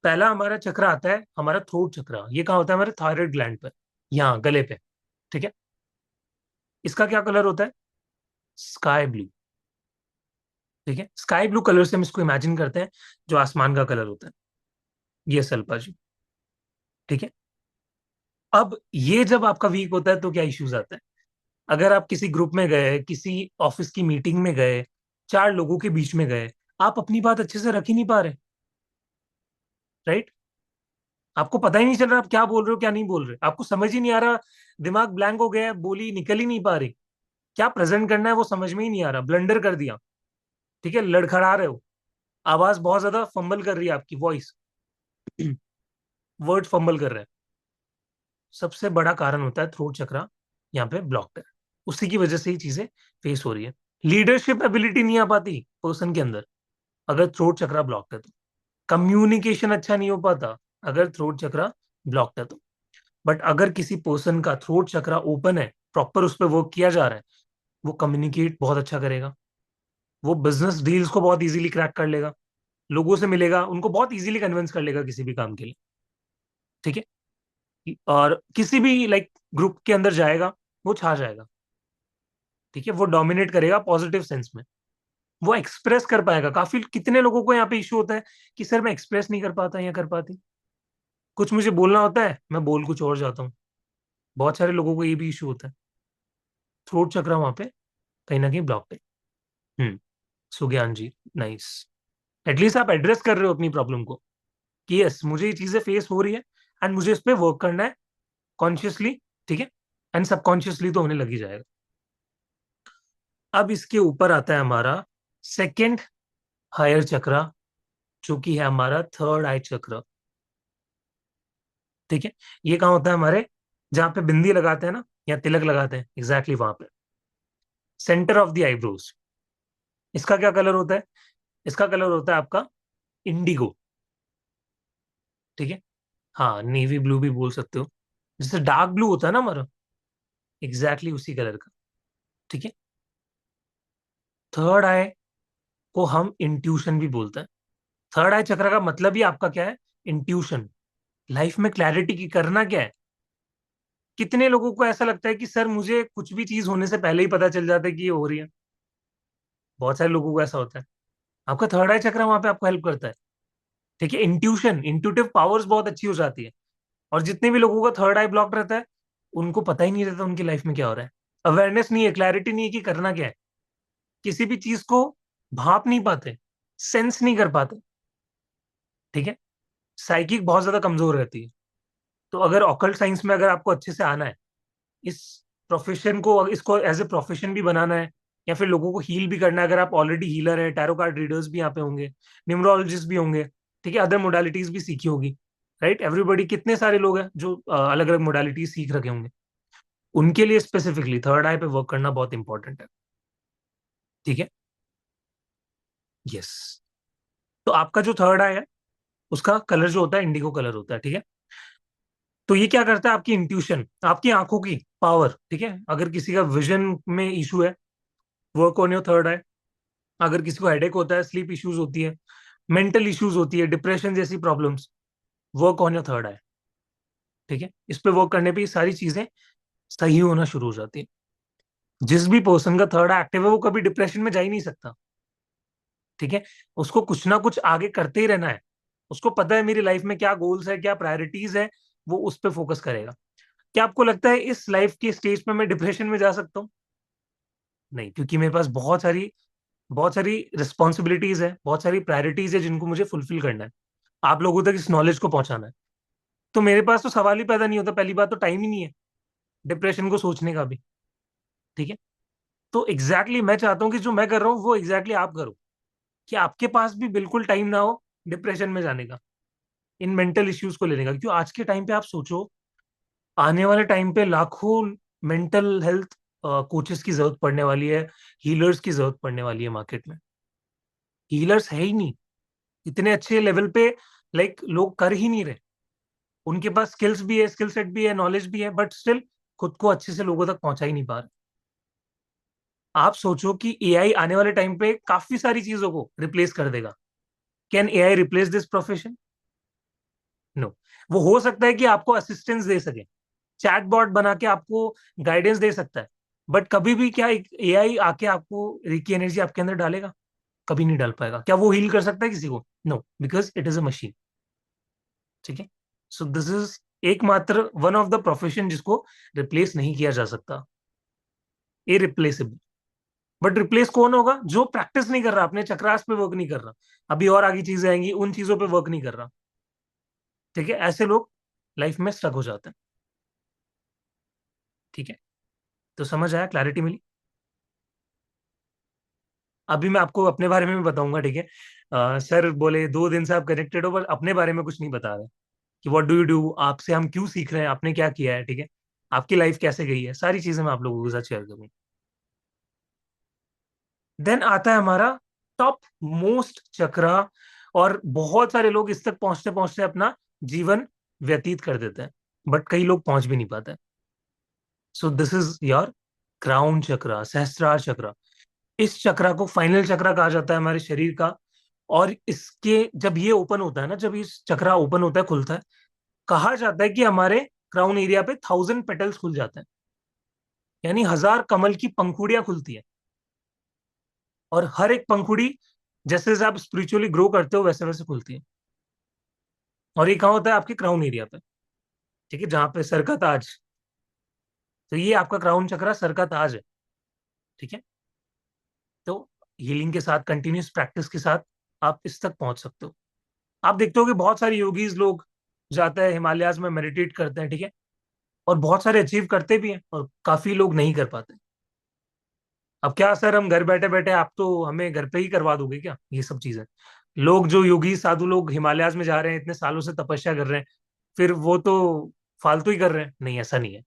पहला हमारा चक्र आता है हमारा थ्रोट चक्र। ये कहाँ होता है? हमारे थायराइड ग्लैंड पर, यहाँ गले पे। ठीक है, इसका क्या कलर होता है? Sky blue. ठीक है, स्काई ब्लू कलर से हम इसको इमेजिन करते हैं, जो आसमान का कलर होता है। ये अल्पा जी। ठीक है, अब ये जब आपका वीक होता है, तो क्या इश्यूज आते हैं? अगर आप किसी ग्रुप में गए, किसी ऑफिस की मीटिंग में गए, चार लोगों के बीच में गए, आप अपनी बात अच्छे से रख ही नहीं पा रहे। राइट, आपको पता ही नहीं चल रहा आप क्या बोल रहे हो, क्या नहीं बोल रहे, आपको समझ ही नहीं आ रहा, दिमाग ब्लैंक हो गया है, बोली निकल ही नहीं पा रही, क्या प्रेजेंट करना है वो समझ में ही नहीं आ रहा, ब्लंडर कर दिया। ठीक है, लड़खड़ा रहे हो, आवाज बहुत ज्यादा फंबल कर रही है, आपकी वॉइस वर्ड फंबल कर रहे हैं। सबसे बड़ा कारण होता है थ्रोट चक्रा यहाँ पे ब्लॉक्ड है, उसी की वजह से ही चीजें फेस हो रही है। लीडरशिप एबिलिटी नहीं आ पाती पर्सन के अंदर, अगर थ्रोट चक्रा ब्लॉक्ड है तो। कम्युनिकेशन अच्छा नहीं हो पाता, अगर थ्रोट चक्रा ब्लॉक्ड है तो। बट अगर किसी पर्सन का थ्रोट चक्रा ओपन है, प्रॉपर उस पर वर्क किया जा रहा है, वो कम्युनिकेट बहुत अच्छा करेगा, वो बिजनेस डील्स को बहुत इजीली क्रैक कर लेगा, लोगों से मिलेगा, उनको बहुत इजीली कन्विंस कर लेगा किसी भी काम के लिए। ठीक है। और किसी भी लाइक ग्रुप के अंदर जाएगा, वो छा जाएगा। ठीक है, वो डोमिनेट करेगा पॉजिटिव सेंस में। वो एक्सप्रेस कर पाएगा। काफी कितने लोगों को यहाँ पे इशू होता है कि सर मैं एक्सप्रेस नहीं कर पाता या कर पाती, कुछ मुझे बोलना होता है मैं बोल कुछ और जाता हूँ। बहुत सारे लोगों को ये भी इशू होता है, थ्रोट चक्रा वहां पे कहीं ना कहीं ब्लॉक है। हम्म। सुज्ञान जी, नाइस। एटलीस्ट आप एड्रेस कर रहे हो अपनी प्रॉब्लम को कि यस मुझे ये चीजें फेस हो रही है एंड मुझे इस पे वर्क करना है कॉन्शियसली। ठीक है, एंड सबकॉन्शियसली तो होने लग ही जाएगा। अब इसके ऊपर आता है हमारा सेकंड हायर चक्रा, जो कि है हमारा थर्ड आई चक्र। ठीक है, ये कहाँ होता है हमारे, जहाँ पे बिंदी लगाते हैं ना या तिलक लगाते हैं, एग्जैक्टली वहां पे सेंटर ऑफ द आईब्रोज। इसका क्या कलर होता है? इसका कलर होता है आपका इंडिगो। ठीक है, हाँ नेवी ब्लू भी बोल सकते हो, जैसे डार्क ब्लू होता है ना हमारा, एग्जैक्टली उसी कलर का। ठीक है, थर्ड आई को हम इंट्यूशन भी बोलते हैं। थर्ड आई चक्र का मतलब ही आपका क्या है? इंट्यूशन। लाइफ में क्लैरिटी की करना क्या है। कितने लोगों को ऐसा लगता है कि सर मुझे कुछ भी चीज होने से पहले ही पता चल जाता है कि ये हो रही है। बहुत सारे लोगों को ऐसा होता है। आपका थर्ड आई चक्र वहां पे आपको हेल्प करता है। ठीक है, इंट्यूशन, इंट्यूटिव पावर्स बहुत अच्छी हो जाती है। और जितने भी लोगों का थर्ड आई ब्लॉक रहता है, उनको पता ही नहीं रहता उनकी लाइफ में क्या हो रहा है। अवेयरनेस नहीं है, क्लैरिटी नहीं है कि करना क्या है। किसी भी चीज को भाप नहीं पाते, सेंस नहीं कर पाते। ठीक है, साइकिक बहुत ज्यादा कमजोर रहती है। तो अगर ऑकल्ट साइंस में अगर आपको अच्छे से आना है, इस प्रोफेशन को, इसको एज ए प्रोफेशन भी बनाना है, या फिर लोगों को हील भी करना है, अगर आप ऑलरेडी हीलर है, टैरो कार्ड रीडर्स भी यहाँ पे होंगे, न्यूमरोलॉजिस्ट भी होंगे। ठीक है, अदर मोडालिटीज भी सीखी होगी। राइट, एवरीबडी, कितने सारे लोग हैं जो अलग अलग मोडालिटीज सीख रखे होंगे। उनके लिए स्पेसिफिकली थर्ड आई पे वर्क करना बहुत इंपॉर्टेंट है। ठीक है, यस। तो आपका जो थर्ड आई है, उसका कलर जो होता है इंडिगो कलर होता है। ठीक है, तो ये क्या करता है, आपकी इंट्यूशन, आपकी आंखों की पावर। ठीक है, अगर किसी का विजन में इशू है, वर्क ऑन योर थर्ड आई। अगर किसी को हेडेक होता है, स्लीप इश्यूज होती है, मेंटल इश्यूज होती है, डिप्रेशन जैसी problems, work on your third eye. ठीक है, इस पे वर्क करने पे ये सारी चीजें सही होना शुरू हो जाती है। जिस भी पर्सन का थर्ड आई एक्टिव है, वो कभी डिप्रेशन में जा ही नहीं सकता। ठीक है, उसको कुछ ना कुछ आगे करते ही रहना है। उसको पता है मेरी लाइफ में क्या गोल्स है, क्या प्रायोरिटीज है, वो उस पर फोकस करेगा। क्या आपको लगता है इस लाइफ के स्टेज पे मैं डिप्रेशन में जा सकता हूँ? नहीं, क्योंकि मेरे पास बहुत सारी रिस्पॉन्सिबिलिटीज है, बहुत सारी प्रायोरिटीज है जिनको मुझे फुलफिल करना है, आप लोगों तक इस नॉलेज को पहुंचाना है। तो मेरे पास तो सवाल ही पैदा नहीं होता, पहली बात तो टाइम ही नहीं है डिप्रेशन को सोचने का भी। ठीक है, तो मैं चाहता हूँ कि जो मैं कर रहा हूँ वो आप करो, कि आपके पास भी बिल्कुल टाइम ना हो डिप्रेशन में जाने का, इन मेंटल इश्यूज को लेने का। क्योंकि आज के टाइम पे आप सोचो, आने वाले टाइम पे लाखों मेंटल हेल्थ कोचेस की जरूरत पड़ने वाली है, हीलर्स की जरूरत पड़ने वाली है मार्केट में। हीलर्स है ही नहीं इतने अच्छे लेवल पे, लाइक लोग कर ही नहीं रहे। उनके पास स्किल्स भी है, स्किल सेट भी है, नॉलेज भी है, बट स्टिल खुद को अच्छे से लोगों तक पहुंचा ही नहीं पा रहे। आप सोचो कि एआई आने वाले टाइम पे काफी सारी चीजों को रिप्लेस कर देगा। Can AI replace this profession? No. वो हो सकता है कि आपको असिस्टेंस दे सके, चैट बॉट बना के आपको गाइडेंस दे सकता है, बट कभी भी क्या एआई आके आपको की एनर्जी आपके अंदर डालेगा? कभी नहीं डाल पाएगा। क्या वो हील कर सकता है किसी को? No, because it is a machine. ठीक है, सो दिस इज एकमात्र वन ऑफ द प्रोफेशन जिसको रिप्लेस नहीं किया जा सकता, इरिप्लेसेबल। बट रिप्लेस कौन होगा? जो प्रैक्टिस नहीं कर रहा, अपने चक्रास पे वर्क नहीं कर रहा, अभी और आगे चीजें आएंगी, उन चीजों पे वर्क नहीं कर रहा। ठीक है, ऐसे लोग लाइफ में स्टक हो जाते हैं। ठीक है, तो समझ आया, क्लैरिटी मिली? अभी मैं आपको अपने बारे में भी बताऊंगा। ठीक है, सर बोले 2 दिन से आप कनेक्टेड हो पर अपने बारे में कुछ नहीं बता रहे, कि व्हाट डू यू डू, आपसे हम क्यों सीख रहे हैं, आपने क्या किया है। ठीक है, आपकी लाइफ कैसे गई है, सारी चीजें मैं आप लोगों के साथ शेयर करूंगा। देन आता है हमारा टॉप मोस्ट चक्रा, और बहुत सारे लोग इस तक पहुंचते पहुंचते अपना जीवन व्यतीत कर देते हैं। बट कई लोग पहुंच भी नहीं पाते। So this is your crown chakra, Sahasrara chakra. इस चक्रा को फाइनल चक्रा कहा जाता है हमारे शरीर का। और इसके जब ये ओपन होता है ना, जब इस चक्रा ओपन होता है, खुलता है, कहा जाता है कि हमारे क्राउन एरिया पे 1000 पेटल्स खुल जाते हैं, यानी 1000 कमल की पंखुड़ियां खुलती है। और हर एक पंखुड़ी जैसे जैसे आप स्पिरिचुअली ग्रो करते हो वैसे वैसे खुलती है। और ये कहाँ होता है? आपके क्राउन एरिया पे, ठीक है, जहां पे सर का ताज। तो ये आपका क्राउन चक्रा, सर का ताज है। ठीक है। तो हीलिंग के साथ, कंटिन्यूस प्रैक्टिस के साथ आप इस तक पहुंच सकते हो। आप देखते हो कि बहुत सारे योगीज लोग जाते हैं हिमालयाज में, मेडिटेट करते हैं, ठीक है, और बहुत सारे अचीव करते भी हैं, और काफी लोग नहीं कर पाते। अब क्या सर, हम घर बैठे बैठे आप तो हमें घर पे ही करवा दोगे क्या ये सब चीजें? लोग जो योगी साधु लोग हिमालयाज में जा रहे हैं, इतने सालों से तपस्या कर रहे हैं, फिर वो तो फालतू ही कर रहे हैं? नहीं, ऐसा नहीं है।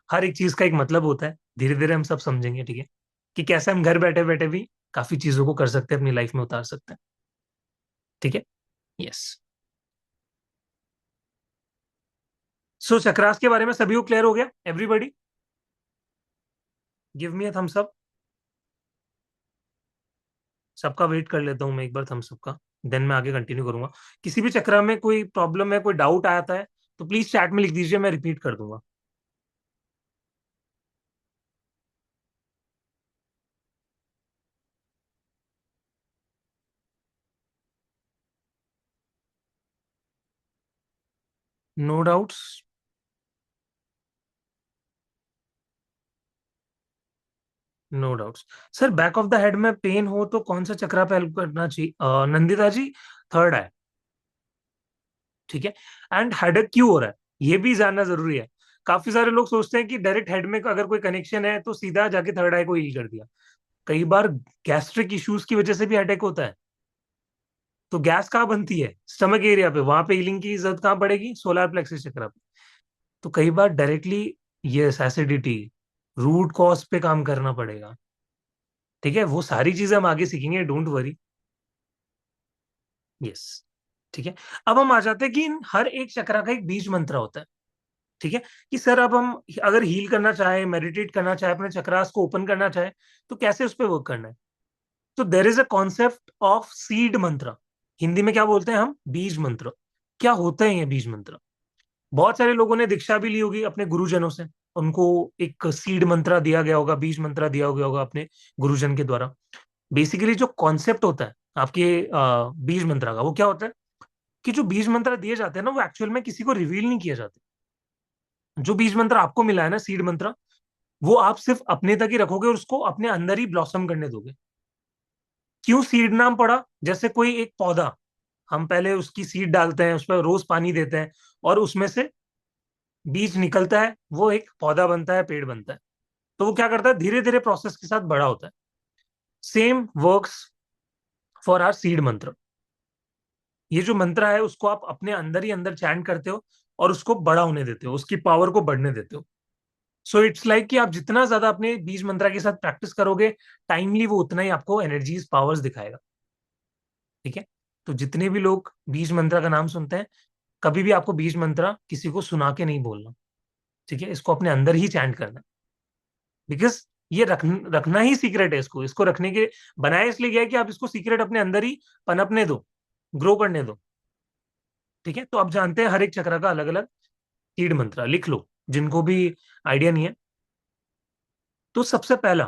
हर एक चीज का एक मतलब होता है। धीरे धीरे हम सब समझेंगे, ठीक है, कि कैसे हम घर बैठे बैठे भी काफी चीजों को कर सकते हैं, अपनी लाइफ में उतार सकते हैं। ठीक है। यस। सो चक्रास के बारे में सभी को क्लियर हो गया? Everybody give me a thumbs up. सबका वेट कर लेता हूँ मैं एक बार, थम्स अप का। देन मैं आगे कंटिन्यू करूंगा। किसी भी चक्र में कोई प्रॉब्लम है, कोई डाउट आता है, तो प्लीज चैट में लिख दीजिए, मैं रिपीट कर दूंगा। No doubts. No doubts. Sir, back of the head में पेन हो तो कौन सा चक्रा पे हेल्प करना चाहिए? नंदिता जी, थर्ड है। ठीक है। एंड हेडेक क्यों हो रहा है, ये भी जानना जरूरी है। काफी सारे लोग सोचते हैं कि डायरेक्ट हेड में अगर कोई कनेक्शन है तो सीधा जाके थर्ड आई को हील कर दिया। कई बार गैस्ट्रिक इश्यूज की वजह से भी हेडेक होता है। तो गैस कहाँ बनती है? स्टमक एरिया पे। वहां पे हीलिंग की जरूरत कहाँ पड़ेगी? सोलर प्लेक्सस चक्र पे। तो कई बार डायरेक्टली ये एसिडिटी, रूट कॉज पे काम करना पड़ेगा। ठीक है, वो सारी चीजें हम आगे सीखेंगे, डोंट वरी। यस। ठीक है। अब हम आ जाते हैं कि हर एक चक्र का एक बीज मंत्र होता है। ठीक है। कि सर, अब हम अगर हील करना चाहे, मेडिटेट करना चाहे, अपने चक्रास को ओपन करना चाहे, तो कैसे उस पर वर्क करना है? तो देर is a concept of seed मंत्र। हिंदी में क्या बोलते हैं हम? बीज मंत्र। क्या होता है ये बीज मंत्र? बहुत सारे लोगों ने दीक्षा भी ली होगी अपने गुरुजनों से। उनको एक सीड मंत्र दिया गया होगा, बीज मंत्र दिया गया होगा अपने गुरुजन के द्वारा। बेसिकली जो कॉन्सेप्ट होता है आपके बीज मंत्र का, वो क्या होता है कि जो बीज मंत्र दिए जाते हैं ना, वो एक्चुअल में किसी को रिवील नहीं किए जाते। जो बीज मंत्र आपको मिला है ना, सीड मंत्र, वो आप सिर्फ अपने तक ही रखोगे और उसको अपने अंदर ही ब्लॉसम करने दोगे। क्यों सीड नाम पड़ा? जैसे कोई एक पौधा, हम पहले उसकी सीड डालते हैं, उस पर रोज पानी देते हैं, और उसमें से बीज निकलता है, वो एक पौधा बनता है, पेड़ बनता है। तो वो क्या करता है? धीरे धीरे प्रोसेस के साथ बड़ा होता है। Same works for our seed mantra. ये जो मंत्र है उसको आप अपने अंदर ही अंदर चैंट करते हो, और उसको बड़ा होने देते हो, उसकी पावर को बढ़ने देते हो। सो इट्स लाइक कि आप जितना ज्यादा अपने बीज मंत्र के साथ प्रैक्टिस करोगे टाइमली, वो उतना ही आपको एनर्जीज, पावर्स दिखाएगा। ठीक है। तो जितने भी लोग बीज मंत्र का नाम सुनते हैं, कभी भी आपको बीज मंत्र किसी को सुना के नहीं बोलना। ठीक है, इसको अपने अंदर ही चैंट करना। बिकॉज ये रखना ही सीक्रेट है। इसको इसको रखने के बनाया इसलिए गया है कि आप इसको सीक्रेट अपने अंदर ही पनपने दो, ग्रो करने दो। ठीक है। तो आप जानते हैं हर एक चक्र का अलग अलग सीड मंत्र, लिख लो जिनको भी आइडिया नहीं है। तो सबसे पहला,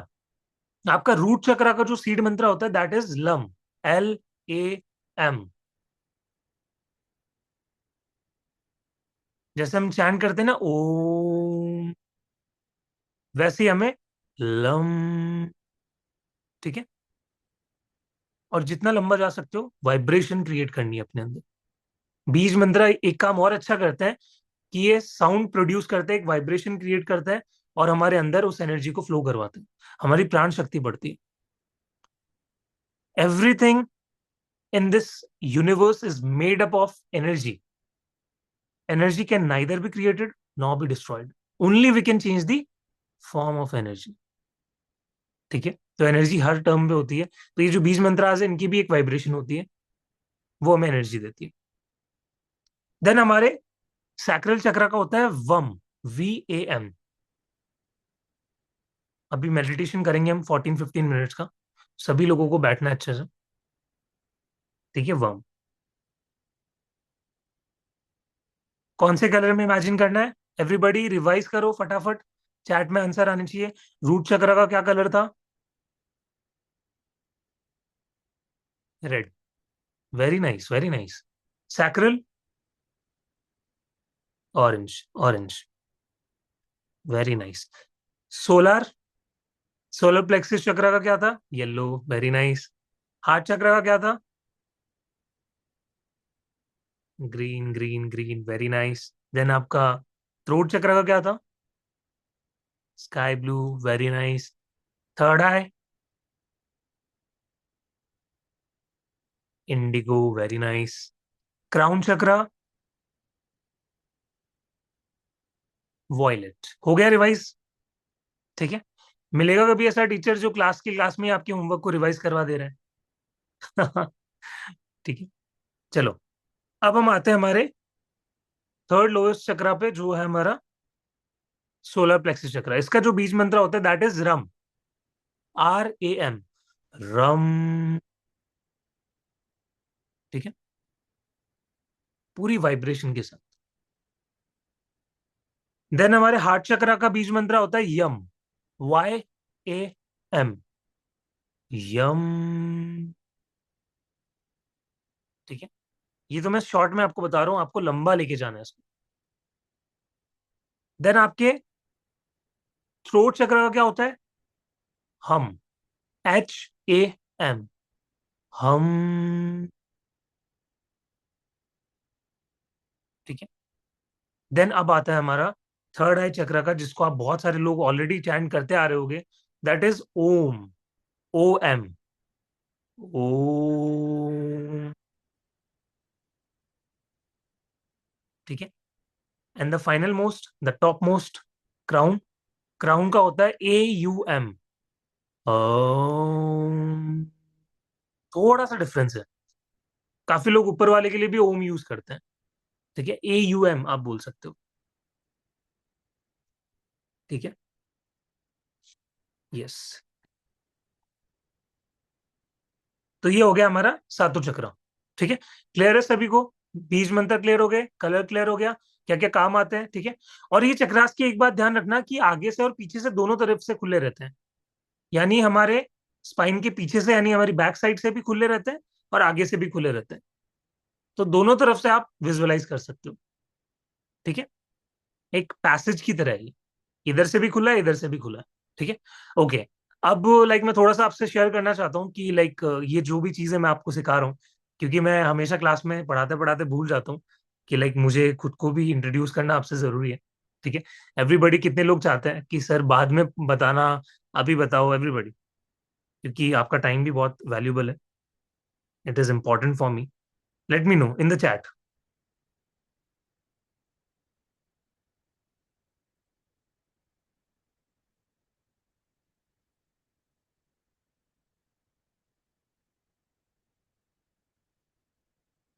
आपका रूट चक्र का जो सीड मंत्र होता है, दैट इज लम। LAM। जैसे हम चैन करते हैं ना, ओम, वैसे ही हमें लम। ठीक है। और जितना लंबा जा सकते हो, वाइब्रेशन क्रिएट करनी है अपने अंदर। बीज मंत्र एक काम और अच्छा करते हैं कि ये साउंड प्रोड्यूस करते हैं, एक वाइब्रेशन क्रिएट करता है, और हमारे अंदर उस एनर्जी को फ्लो करवाते हैं। हमारी प्राण शक्ति बढ़ती है। Everything in this universe is made up of energy. Energy can neither be created nor be destroyed. Only we can change the form of energy. ठीक है। तो एनर्जी हर टर्म पे होती है। तो ये जो बीज मंत्रास है, इनकी भी एक वाइब्रेशन होती है, वो हमें एनर्जी देती है। देन हमारे सैक्रल चक्र का होता है वम, VAM। अभी मेडिटेशन करेंगे हम 14-15 मिनट्स का। सभी लोगों को बैठना है अच्छे से। ठीक है, वम। कौन से कलर में इमेजिन करना है? एवरीबॉडी रिवाइज करो फटाफट, चैट में आंसर आने चाहिए। रूट चक्र का क्या कलर था? Red. Very nice, very nice. Sacral? Orange, orange. Very nice. Solar? Solar plexus चक्र का क्या था? येलो। Very nice. हार्ट चक्र का क्या था? Green, green, green. Very nice. Then आपका थ्रोट चक्र का क्या था? Sky blue. Very nice. Third eye? Indigo. Very nice. Crown चक्र? वॉयलेट। हो गया रिवाइज? ठीक है। मिलेगा कभी ऐसा टीचर जो क्लास में ही आपके होमवर्क को रिवाइज करवा दे रहे हैं? ठीक है। चलो, अब हम आते हैं हमारे थर्ड लोएस्ट चक्र पे, जो है हमारा सोलर प्लेक्सिस चक्र। इसका जो बीज मंत्र होता है दैट इज रम। RAM। रम। ठीक है, पूरी वाइब्रेशन के साथ। देन हमारे हार्ट चक्र का बीज मंत्र होता है यम। YAM। यम। ठीक है, ये तो मैं शॉर्ट में आपको बता रहा हूं, आपको लंबा लेके जाना है इसको। देन आपके थ्रोट चक्र का क्या होता है? हम। HAM। हम। ठीक है। देन अब आता है हमारा थर्ड आई चक्र का, जिसको आप बहुत सारे लोग ऑलरेडी चैंट करते आ रहे होंगे। That is Om. OM। Om. ठीक है। And the final most, the top most, crown. Crown का होता है AUM। ओम। थोड़ा सा डिफरेंस है। काफी लोग ऊपर वाले के लिए भी ओम यूज करते हैं। ठीक है, AUM आप बोल सकते हो। ठीक है। यस। तो ये हो गया हमारा सातों चक्र। ठीक है, क्लियर है सभी को? बीज मंत्र क्लियर हो गए, कलर क्लियर हो गया, क्या क्या काम आते हैं। ठीक है। और ये चक्रास की एक बात ध्यान रखना कि आगे से और पीछे से दोनों तरफ से खुले रहते हैं। यानी हमारे स्पाइन के पीछे से, यानी हमारी बैक साइड से भी खुले रहते हैं, और आगे से भी खुले रहते हैं। तो दोनों तरफ से आप विजुअलाइज कर सकते हो। ठीक है, एक पैसेज की तरह है ये। इधर से भी खुला है, इधर से भी खुला है। ठीक है। ओके। अब लाइक मैं थोड़ा सा आपसे शेयर करना चाहता हूँ कि लाइक ये जो भी चीजें मैं आपको सिखा रहा हूँ, क्योंकि मैं हमेशा क्लास में पढ़ाते पढ़ाते भूल जाता हूँ कि लाइक मुझे खुद को भी इंट्रोड्यूस करना आपसे जरूरी है। ठीक है। एवरीबडी, कितने लोग चाहते हैं कि सर बाद में बताना, अभी बताओ एवरीबडी, क्योंकि आपका टाइम भी बहुत वैल्यूबल है। It is important for me. Let me know in the chat.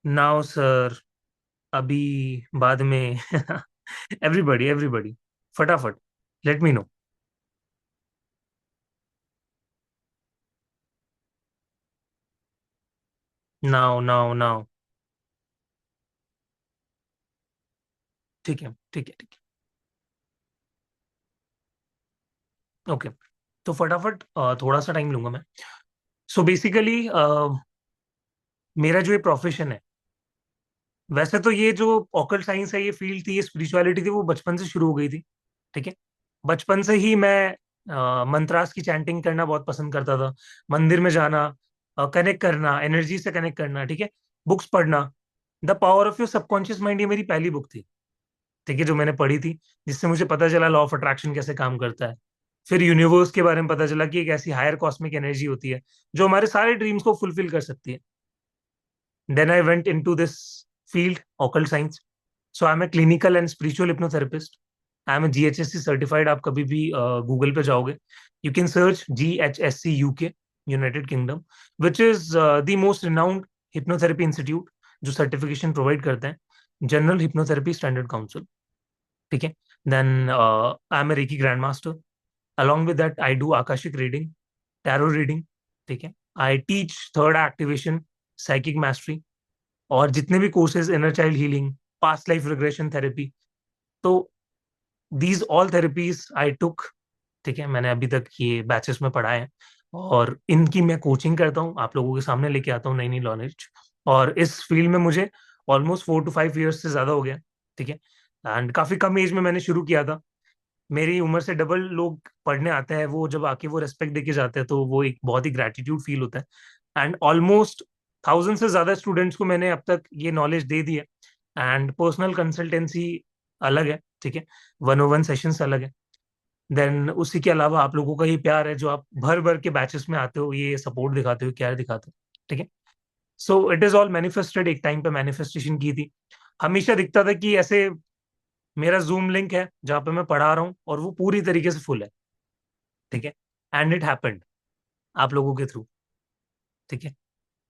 Now sir, अभी, बाद में। एवरीबडी, एवरीबडी, फटाफट, let me know. Now, now, now. ठीक है, ठीक है, ठीक है। ओके। तो फटाफट थोड़ा सा टाइम लूंगा मैं। सो बेसिकली मेरा जो ये प्रोफेशन है, वैसे तो ये जो ऑकल्ट साइंस है, ये फील्ड थी, ये स्पिरिचुअलिटी थी, वो बचपन से शुरू हो गई थी। ठीक है। बचपन से ही मैं मंत्रास की चैंटिंग करना बहुत पसंद करता था। मंदिर में जाना, कनेक्ट करना, एनर्जी से कनेक्ट करना। ठीक है। बुक्स पढ़ना। The power of your subconscious mind, ये मेरी पहली बुक थी। ठीक है, जो मैंने पढ़ी थी, जिससे मुझे पता चला लॉ ऑफ अट्रैक्शन कैसे काम करता है। फिर यूनिवर्स के बारे में पता चला कि एक ऐसी हायर कॉस्मिक एनर्जी होती है जो हमारे सारे ड्रीम्स को फुलफिल कर सकती है। Then I went into this field, occult science. So I am a clinical and spiritual hypnotherapist. I am a GHSC certified. आप कभी भी गूगल पे जाओगे, you can search GHSC UK, United Kingdom, which is the most renowned hypnotherapy institute जो certification provide करते हैं। General hypnotherapy standard council, ठीक है। Then I am a reiki grand master. Along with that I do akashic reading, tarot reading, ठीक है। I teach third activation, psychic mastery, और जितने भी courses, inner child healing, past life regression therapy, तो these all therapies आई टुक, ठीक है। मैंने अभी तक ये बैचेस में पढ़ा है, और इनकी मैं कोचिंग करता हूँ, आप लोगों के सामने लेके आता हूँ नई नई नॉलेज। और इस फील्ड में मुझे ऑलमोस्ट 4 to 5 years से ज्यादा हो गया, ठीक है। एंड काफी कम एज में मैंने शुरू किया था। मेरी उम्र से डबल लोग पढ़ने आते हैं, वो जब आके वो रेस्पेक्ट देके जाते हैं तो वो एक बहुत ही ग्रेटिट्यूड फील होता है। एंड ऑलमोस्ट 1000 से ज्यादा स्टूडेंट्स को मैंने अब तक ये नॉलेज दे दी है। एंड पर्सनल कंसल्टेंसी अलग है, ठीक है। 101 सेशंस अलग है। देन उसी के अलावा आप लोगों का ये प्यार है, जो आप भर भर के बैचेस में आते हो, ये सपोर्ट दिखाते हो, केयर दिखाते हो, ठीक है। So it is all manifested. एक टाइम पे मैनिफेस्टेशन की थी। हमेशा दिखता था कि ऐसे मेरा जूम लिंक है जहाँ पे मैं पढ़ा रहा हूँ और वो पूरी तरीके से फुल है, ठीक है। एंड इट हैपेंड आप लोगों के थ्रू, ठीक है।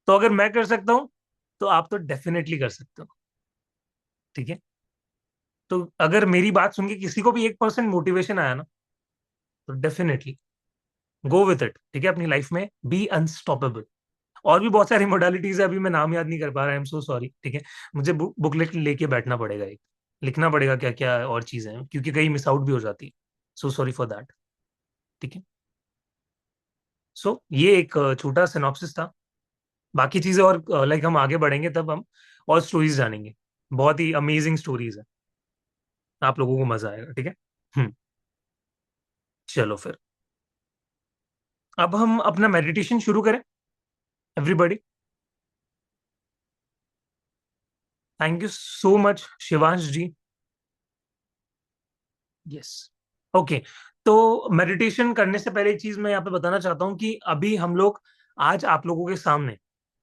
तो अगर मैं कर सकता हूँ तो आप तो डेफिनेटली कर सकते हो, ठीक है। तो अगर मेरी बात सुन के किसी को भी 1% मोटिवेशन आया ना, तो डेफिनेटली गो विथ इट, ठीक है। अपनी लाइफ में बी अनस्टॉपेबल। और भी बहुत सारी मोडालिटीज है, अभी मैं नाम याद नहीं कर पा रहा, आई एम सो सॉरी, ठीक है। मुझे बुकलेट लेके बैठना पड़ेगा, एक लिखना पड़ेगा क्या क्या और चीजें हैं, क्योंकि कहीं मिस आउट भी हो जाती है। सो सॉरी फॉर दैट, ठीक है। सो ये एक छोटा सिनॉप्सिस था। बाकी चीजें और लाइक हम आगे बढ़ेंगे तब हम और स्टोरीज जानेंगे। बहुत ही अमेजिंग स्टोरीज है, आप लोगों को मजा आएगा, ठीक है। हम्म। चलो फिर अब हम अपना मेडिटेशन शुरू करें, everybody. Thank you so much Shivansh ji. Yes, okay. तो मेडिटेशन करने से पहले एक चीज मैं यहाँ पे बताना चाहता हूँ कि अभी हम लोग आज आप लोगों के सामने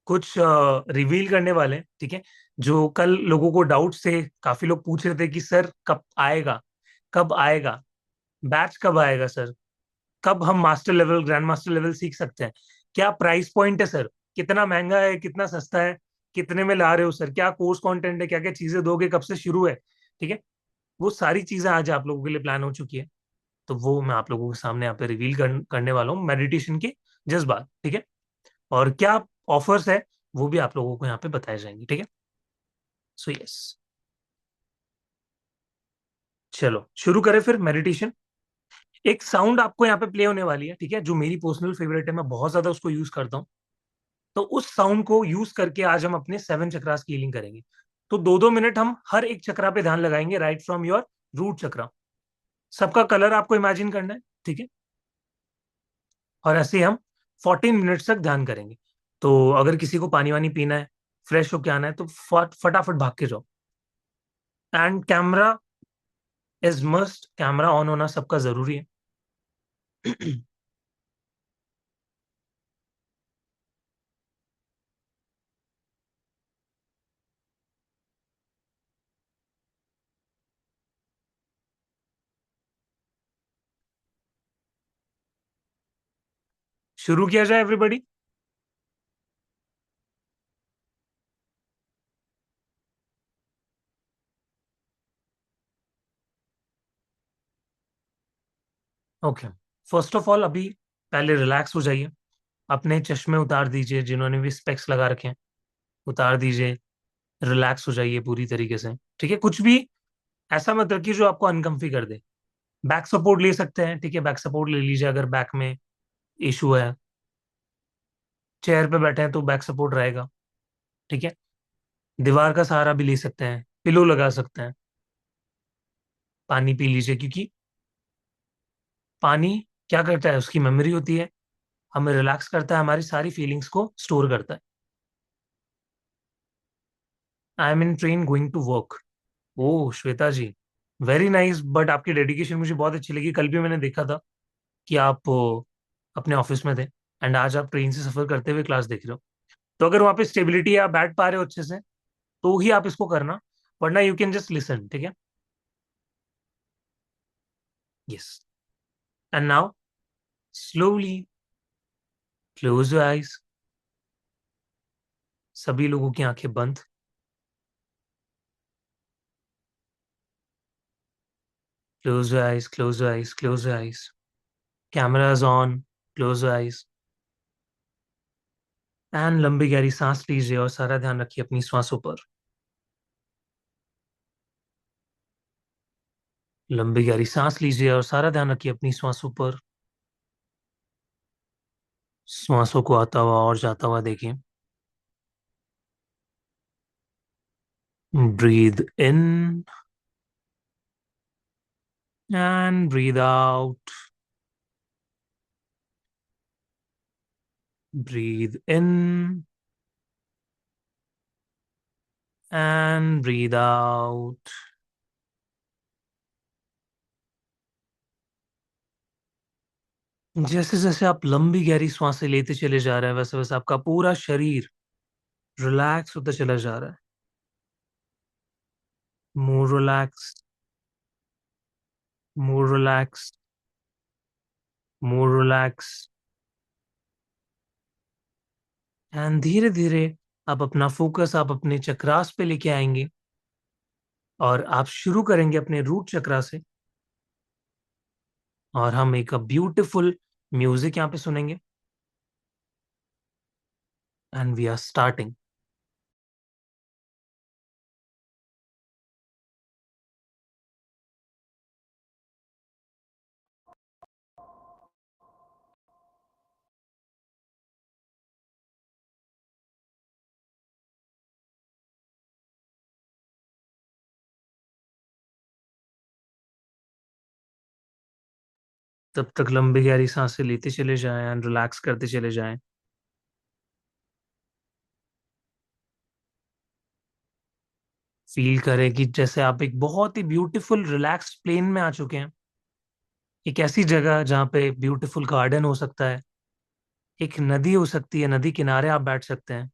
कुछ रिवील करने वाले हैं, ठीक है। जो कल लोगों को डाउट से काफी लोग पूछ रहे थे कि सर कब आएगा, कब आएगा, बैच कब आएगा सर, कब हम master level, grand master level सीख सकते हैं, क्या प्राइस पॉइंट है सर, कितना महंगा है, कितना सस्ता है, कितने में ला रहे हो सर, क्या कोर्स कंटेंट है, क्या क्या चीजें दोगे, कब से शुरू है, ठीक है। वो सारी चीजें आज आप लोगों के लिए प्लान हो चुकी है। तो वो मैं आप लोगों के सामने यहाँ पे रिवील करने वाला हूँ मेडिटेशन के जस्ट बाद, ठीक है। और क्या ऑफर्स है वो भी आप लोगों को यहाँ पे बताए जाएंगे, ठीक है। सो यस, चलो शुरू करें फिर मेडिटेशन। एक साउंड आपको यहाँ पे प्ले होने वाली है, ठीक है, जो मेरी पर्सनल फेवरेट है, मैं बहुत ज्यादा उसको यूज करता हूँ। तो उस साउंड को यूज करके आज हम अपने 7 चक्रास की हीलिंग करेंगे। तो 2-2 मिनट हम हर एक चक्रा पे ध्यान लगाएंगे, राइट फ्रॉम योर रूट चक्रा। सबका कलर आपको इमेजिन करना है, ठीक है। और ऐसे ही हम 14 मिनट्स तक ध्यान करेंगे। तो अगर किसी को पानी वानी पीना है, फ्रेश होके आना है, तो फटाफट भाग के जाओ। And camera is must, camera on होना सबका जरूरी है। शुरू किया जाए everybody. Okay, first of all अभी पहले रिलैक्स हो जाइए। अपने चश्मे उतार दीजिए, जिन्होंने भी स्पेक्स लगा रखे हैं उतार दीजिए। रिलैक्स हो जाइए पूरी तरीके से, ठीक है। कुछ भी ऐसा मत रखिए जो आपको अनकंफी कर दे। बैक सपोर्ट ले सकते हैं, ठीक है, बैक सपोर्ट ले लीजिए अगर बैक में इशू है। चेयर पे बैठे हैं तो बैक सपोर्ट रहेगा, ठीक है। दीवार का सहारा भी ले सकते हैं, पिलो लगा सकते हैं। पानी पी लीजिए, क्योंकि पानी क्या करता है, उसकी मेमोरी होती है, हमें रिलैक्स करता है, हमारी सारी फीलिंग्स को स्टोर करता है। I am in train going to work. Oh Shweta ji, very nice. But आपकी डेडिकेशन मुझे बहुत अच्छी लगी। कल भी मैंने देखा था कि आप अपने ऑफिस में थे, एंड आज आप ट्रेन से सफर करते हुए क्लास देख रहे हो। तो अगर वहां पे स्टेबिलिटी है, आप बैठ पा रहे हो अच्छे से, तो ही आप इसको करना, वरना यू कैन जस्ट लिसन, ठीक है। Yes, and now slowly close your eyes. सभी लोगों की आंखें बंद। Close your eyes, close your eyes, close your eyes. Cameras on, close your eyes. And लंबी गहरी सांस लीजिए और सारा ध्यान रखिए अपनी श्वासों पर। लंबी गहरी सांस लीजिए और सारा ध्यान रखिए अपनी श्वासों पर। श्वासों को आता हुआ और जाता हुआ देखिए। Breathe in and breathe out. Breathe in and breathe out. जैसे जैसे आप लंबी गहरी सांसें लेते चले जा रहे हैं वैसे वैसे आपका पूरा शरीर रिलैक्स होता चला जा रहा है। More relax, more relax, more relax. And धीरे धीरे आप अपना फोकस आप अपने चक्रास पे लेके आएंगे और आप शुरू करेंगे अपने रूट चक्रा से। और हम एक ब्यूटीफुल म्यूजिक यहाँ पे सुनेंगे एंड वी आर स्टार्टिंग। तब तक लंबी गहरी सांसें लेते चले जाएं एंड रिलैक्स करते चले जाएं। फील करें कि जैसे आप एक बहुत ही ब्यूटीफुल रिलैक्स्ड प्लेन में आ चुके हैं। एक ऐसी जगह जहाँ पे ब्यूटीफुल गार्डन हो सकता है, एक नदी हो सकती है, नदी किनारे आप बैठ सकते हैं।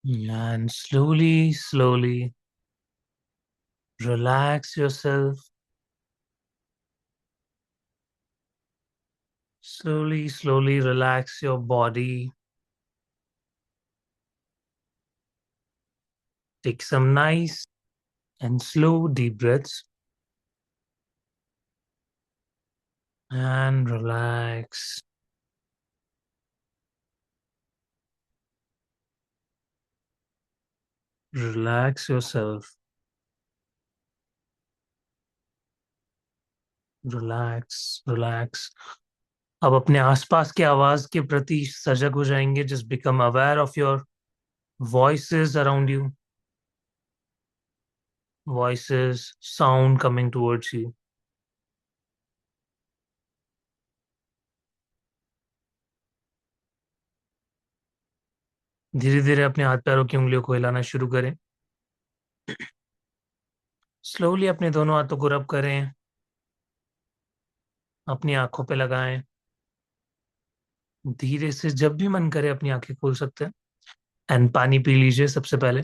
And slowly relax yourself. Slowly relax your body. Take some nice and slow deep breaths and relax. Relax yourself. Relax. अब अपने आसपास के आवाज के प्रति सजग हो जाएंगे. Just become aware of your voices around you, voices, sound coming towards you. धीरे धीरे अपने हाथ पैरों की उंगलियों को हिलाना शुरू करें. स्लोली अपने दोनों हाथों को रब करें. अपनी आंखों पे लगाएं. धीरे से जब भी मन करे अपनी आंखें खोल सकते हैं. एंड पानी पी लीजिए सबसे पहले.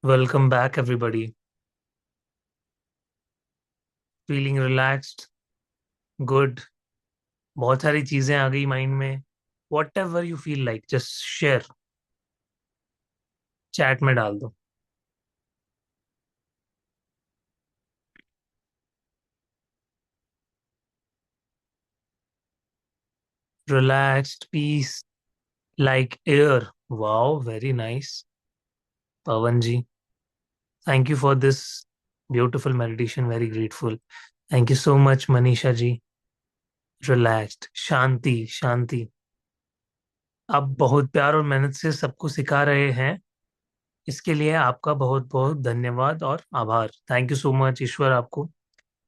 Welcome back everybody. Feeling relaxed. Good. बहुत सारी चीजें आ गई माइंड में. Whatever you feel like just share. Chat में डाल दो. Relaxed peace like air. Wow very nice. Pavan ji, thank you for this beautiful meditation. Very grateful. Thank you so much, Manisha ji. Relaxed. शांति शांति. आप बहुत प्यार और मेहनत से सबको सिखा रहे हैं. इसके लिए आपका बहुत बहुत धन्यवाद और आभार. Thank you so much. ईश्वर आपको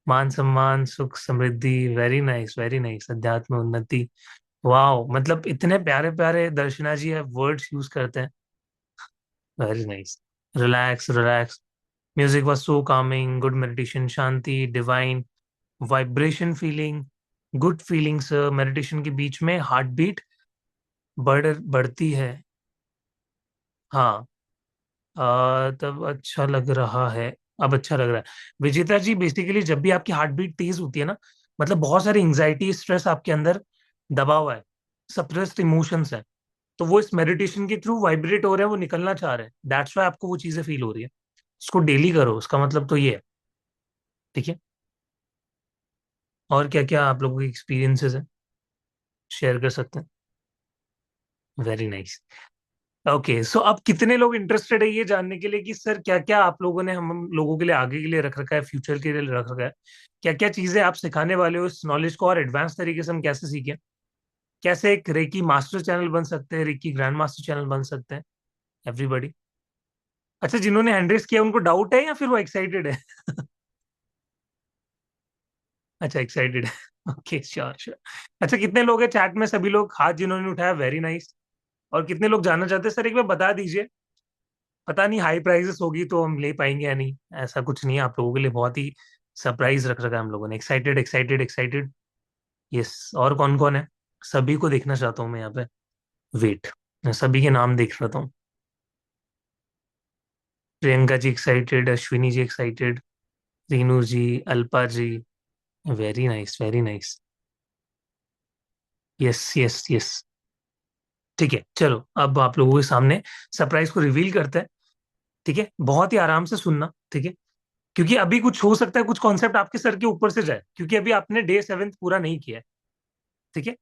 मान सम्मान सुख समृद्धि. Very nice. अध्यात्म उन्नति. वाओ, मतलब इतने प्यारे प्यारे दर्शना जी है वर्ड्स यूज करते हैं. Very nice. Relax. Music was so Kameng. Good meditation. Shanti divine vibration feeling. Good feelings. Meditation के बीच में हार्ट बीट बढ़ती है. हाँ. तब अच्छा लग रहा है. अब अच्छा लग रहा है. विजेता जी, बेसिकली जब भी आपकी हार्ट बीट तेज होती है ना, मतलब बहुत सारी एंजाइटी स्ट्रेस आपके अंदर दबा हुआ है. सप्रेस्ड इमोशंस है. तो वो इस मेडिटेशन के थ्रू वाइब्रेट हो रहे हैं, वो निकलना चाह रहे हैं. दैट्स वाई आपको वो चीजें फील हो रही है. उसको डेली करो, उसका मतलब तो ये है. ठीक है. और क्या क्या आप लोगों के एक्सपीरियंसेस हैं, शेयर कर सकते हैं. Very nice. ओके, सो अब कितने लोग इंटरेस्टेड है ये जानने के लिए कि सर क्या क्या आप लोगों ने हम लोगों के लिए आगे के लिए रख रखा है, फ्यूचर के लिए रख रखा है. क्या क्या चीजें आप सिखाने वाले हो इस नॉलेज को, और एडवांस तरीके से हम कैसे सीखें. कैसे एक रेकी मास्टर चैनल बन सकते हैं, रेकी ग्रैंड मास्टर चैनल बन सकते हैं. एवरीबॉडी. अच्छा, जिन्होंने हैंड रेस किया उनको डाउट है या फिर वो एक्साइटेड है. अच्छा, एक्साइटेड है. Okay, sure. अच्छा, कितने लोग हैं चैट में. सभी लोग हाथ जिन्होंने उठाया, वेरी नाइस. और कितने लोग जानना चाहते हैं सर, एक बार बता दीजिए. पता नहीं हाई प्राइजेस होगी तो हम ले पाएंगे या नहीं. ऐसा कुछ नहीं है, आप लोगों के लिए बहुत ही सरप्राइज रख रखा है हम लोगों ने. एक्साइटेड. यस. और कौन कौन है. सभी को देखना चाहता हूँ मैं यहाँ पे. वेट, मैं सभी के नाम देख रहा हूँ. Priyanka ji excited, Ashwini ji excited, Reenu ji, Alpa ji. Very nice. Yes. ठीक है, चलो अब आप लोगों के सामने सरप्राइज को रिवील करते हैं. ठीक है, बहुत ही आराम से सुनना. ठीक है, क्योंकि अभी कुछ हो सकता है, कुछ कॉन्सेप्ट आपके सर के ऊपर से जाए, क्योंकि अभी आपने डे 7 पूरा नहीं किया है. ठीक है.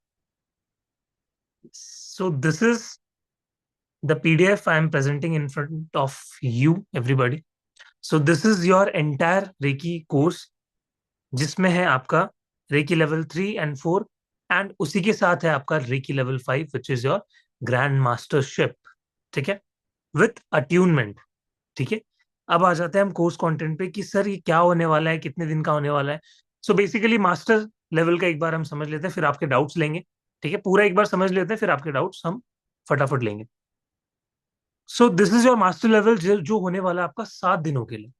So this is the PDF I am presenting in front of you everybody. So this is your entire reiki course, जिसमें है आपका रेकी लेवल 3 and 4, एंड उसी के साथ है आपका reiki level 5 which is your grand mastership. ठीक है, विथ अट्यूनमेंट. ठीक है. अब आ जाते हैं हम कोर्स कंटेंट पे कि सर ये क्या होने वाला है, कितने दिन का होने वाला है. सो बेसिकली मास्टर लेवल का एक बार हम समझ लेते हैं, फिर आपके डाउट्स लेंगे. ठीक है, पूरा एक बार समझ लेते हैं, फिर आपके डाउट्स हम फटाफट लेंगे। सो this is your master level, जो होने वाला है आपका 7 दिनों के लिए।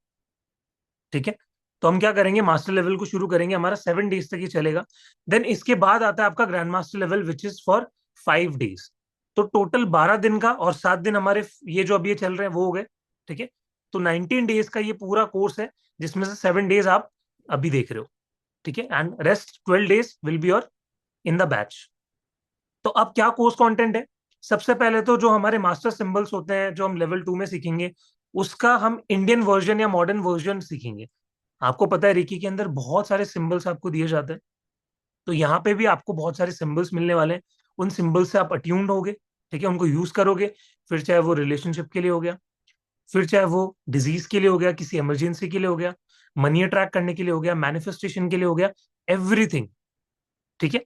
ठीक है, तो हम क्या करेंगे, मास्टर लेवल को शुरू करेंगे, हमारा 7 डेज तक ही चलेगा। देन इसके बाद आता है आपका grand master level, which is for 5 days. तो टोटल 12 दिन का, और 7 दिन हमारे ये जो अभी ये चल रहे हैं वो हो गए। ठीक है, तो 19 डेज का ये पूरा कोर्स है, जिसमें से 7 डेज आप अभी देख रहे हो। ठीक है, and rest 12 days will be your in the batch. तो अब क्या कोर्स कंटेंट है? सबसे पहले तो जो हमारे मास्टर सिंबल्स होते हैं, जो हम लेवल 2 में सीखेंगे, उसका हम इंडियन वर्जन या मॉडर्न वर्जन सीखेंगे। आपको पता है रेकी के अंदर बहुत सारे सिंबल्स आपको दिए जाते हैं, तो यहाँ पे भी आपको बहुत सारे सिंबल्स मिलने वाले हैं। उन सिंबल्स से आप अट्यून्ड होगे, ठीक है, उनको यूज करोगे। फिर चाहे वो रिलेशनशिप के लिए हो गया, फिर चाहे वो डिजीज के लिए हो गया, किसी इमरजेंसी के लिए हो गया, मनी अट्रैक्ट करने के लिए हो गया, मैनिफेस्टेशन के लिए हो गया, एवरीथिंग। ठीक है,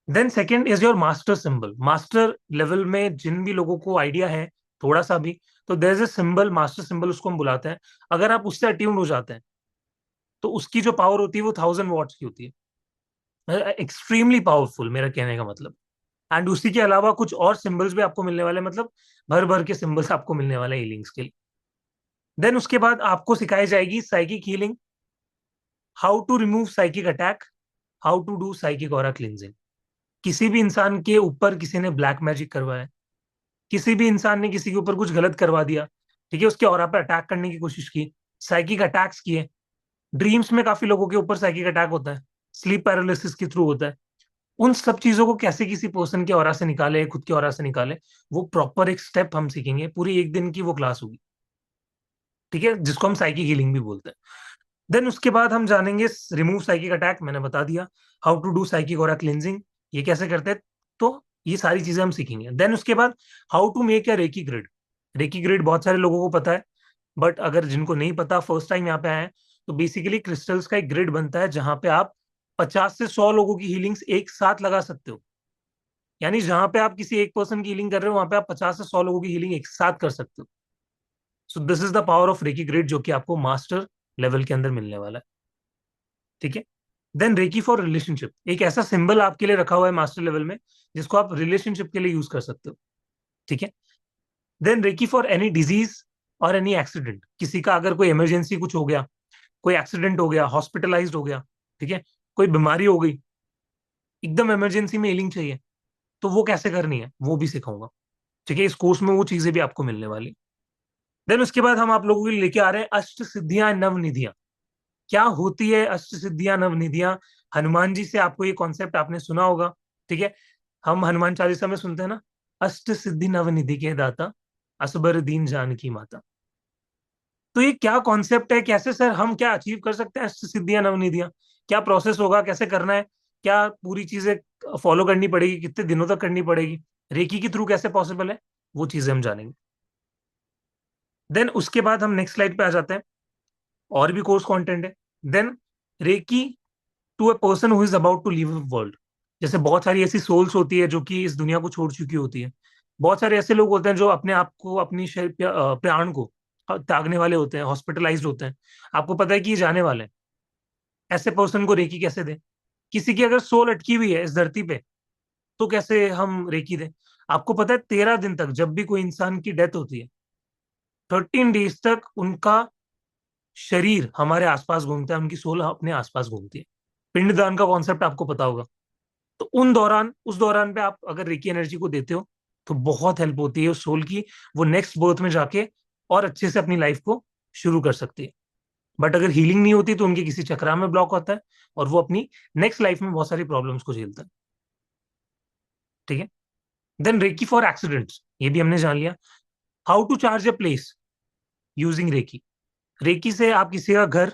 then second is your master symbol. Master level में जिन भी लोगों को आइडिया है थोड़ा सा भी, तो there is a symbol, master symbol उसको हम बुलाते हैं। अगर आप उससे अट्यून्ड हो जाते हैं, तो उसकी जो पावर होती है वो 1000 वॉट्स की होती है, एक्सट्रीमली पावरफुल, मेरा कहने का मतलब। एंड उसी के अलावा कुछ और सिंबल्स भी आपको मिलने वाले हैं, मतलब भर भर के सिंबल्स आपको मिलने वाले हैं हीलिंग्स के लिए। देन उसके बाद आपको सिखाई जाएगी psychic healing, how to remove psychic attack, how to do psychic aura cleansing. किसी भी इंसान के ऊपर किसी ने ब्लैक मैजिक करवाया, किसी भी इंसान ने किसी के ऊपर कुछ गलत करवा दिया, ठीक है, उसके ऑरा पे अटैक करने की कोशिश की, साइकिक अटैक्स किए। ड्रीम्स में काफी लोगों के ऊपर साइकिक अटैक होता है, स्लीप पैरालिसिस के थ्रू होता है। उन सब चीजों को कैसे किसी पर्सन के ऑरा से निकाले, खुद के ऑरा से निकाले, वो प्रॉपर एक स्टेप हम सीखेंगे। पूरी एक दिन की वो क्लास होगी, ठीक है, जिसको हम साइकिक हीलिंग भी बोलते हैं। देन उसके बाद हम जानेंगे रिमूव साइकिक अटैक, मैंने बता दिया। How to do psychic aura cleansing, ये कैसे करते हैं, तो ये सारी चीजें हम सीखेंगे। देन उसके बाद how to make a reiki grid. Reiki grid बहुत सारे लोगों को पता है, बट अगर जिनको नहीं पता, फर्स्ट टाइम यहाँ पे आए हैं, तो बेसिकली क्रिस्टल्स का एक ग्रिड बनता है जहां पे आप 50 से 100 लोगों की हीलिंग्स एक साथ लगा सकते हो। यानी जहां पे आप किसी एक पर्सन की हीलिंग कर रहे हो, वहां पे आप 50 से 100 लोगों की हीलिंग एक साथ कर सकते हो। So this is the power of reiki grid, जो कि आपको मास्टर लेवल के अंदर मिलने वाला है। ठीक है, देन रेकी फॉर रिलेशनशिप, एक ऐसा सिंबल आपके लिए रखा हुआ है मास्टर लेवल में, जिसको आप रिलेशनशिप के लिए यूज कर सकते हो। ठीक है, then reiki for any disease और एनी एक्सीडेंट। किसी का अगर कोई इमरजेंसी कुछ हो गया, कोई एक्सीडेंट हो गया, हॉस्पिटलाइज्ड हो गया, ठीक है, कोई बीमारी हो गई, एकदम इमरजेंसी में हीलिंग चाहिए, तो वो कैसे करनी है वो भी सिखाऊंगा। ठीक है, इस कोर्स में वो चीजें भी आपको मिलने वाली। देन उसके बाद हम आप लोगों के लिए लेके आ रहे हैं अष्ट सिद्धियां नव निधियां। क्या होती है अष्ट सिद्धियां नव निधियां? हनुमान जी से आपको ये कॉन्सेप्ट आपने सुना होगा। ठीक है, हम हनुमान चालीसा में सुनते हैं ना, अष्ट सिद्धि नव निधि के दाता, असबर दीन जानकी माता। तो ये क्या कॉन्सेप्ट है, कैसे सर हम क्या अचीव कर सकते हैं अष्ट सिद्धियां नव निधियां? क्या प्रोसेस होगा, कैसे करना है, क्या पूरी चीजें फॉलो करनी पड़ेगी, कितने दिनों तक करनी पड़ेगी, रेकी के थ्रू कैसे पॉसिबल है, वो चीजें हम जानेंगे। देन उसके बाद हम नेक्स्ट स्लाइड पे आ जाते हैं, और भी कोर्स कंटेंट है। Then reiki to a person who is about to leave world. जैसे बहुत सारी ऐसी सोल्स होती है जो कि इस दुनिया को छोड़ चुकी होती है। बहुत सारे ऐसे लोग होते हैं जो अपने आप को, अपनी प्राण को त्यागने वाले होते हैं, हॉस्पिटलाइज्ड होते हैं। आपको पता है कि ये जाने वाले हैं, ऐसे पर्सन को रेकी कैसे दें? किसी की अगर सोल अटकी हुई है इस धरती पे, तो कैसे हम रेकी दें? आपको पता है 13 दिन तक, जब भी कोई इंसान की डेथ होती है, 13 डेज तक उनका शरीर हमारे आसपास घूमता है, उनकी सोल अपने आसपास घूमती है। पिंडदान का कॉन्सेप्ट आपको पता होगा। तो उस दौरान पे आप अगर रेकी एनर्जी को देते हो, तो बहुत हेल्प होती है उस सोल की। वो नेक्स्ट बर्थ में जाके और अच्छे से अपनी लाइफ को शुरू कर सकती है। बट अगर हीलिंग नहीं होती, तो उनके किसी चक्रा में ब्लॉक होता है, और वो अपनी नेक्स्ट लाइफ में बहुत सारी प्रॉब्लम्स को झेलता है। ठीक है, देन रेकी फॉर एक्सीडेंट्स, ये भी हमने जान लिया। How to charge a place using reiki. Reiki से आप किसी का घर,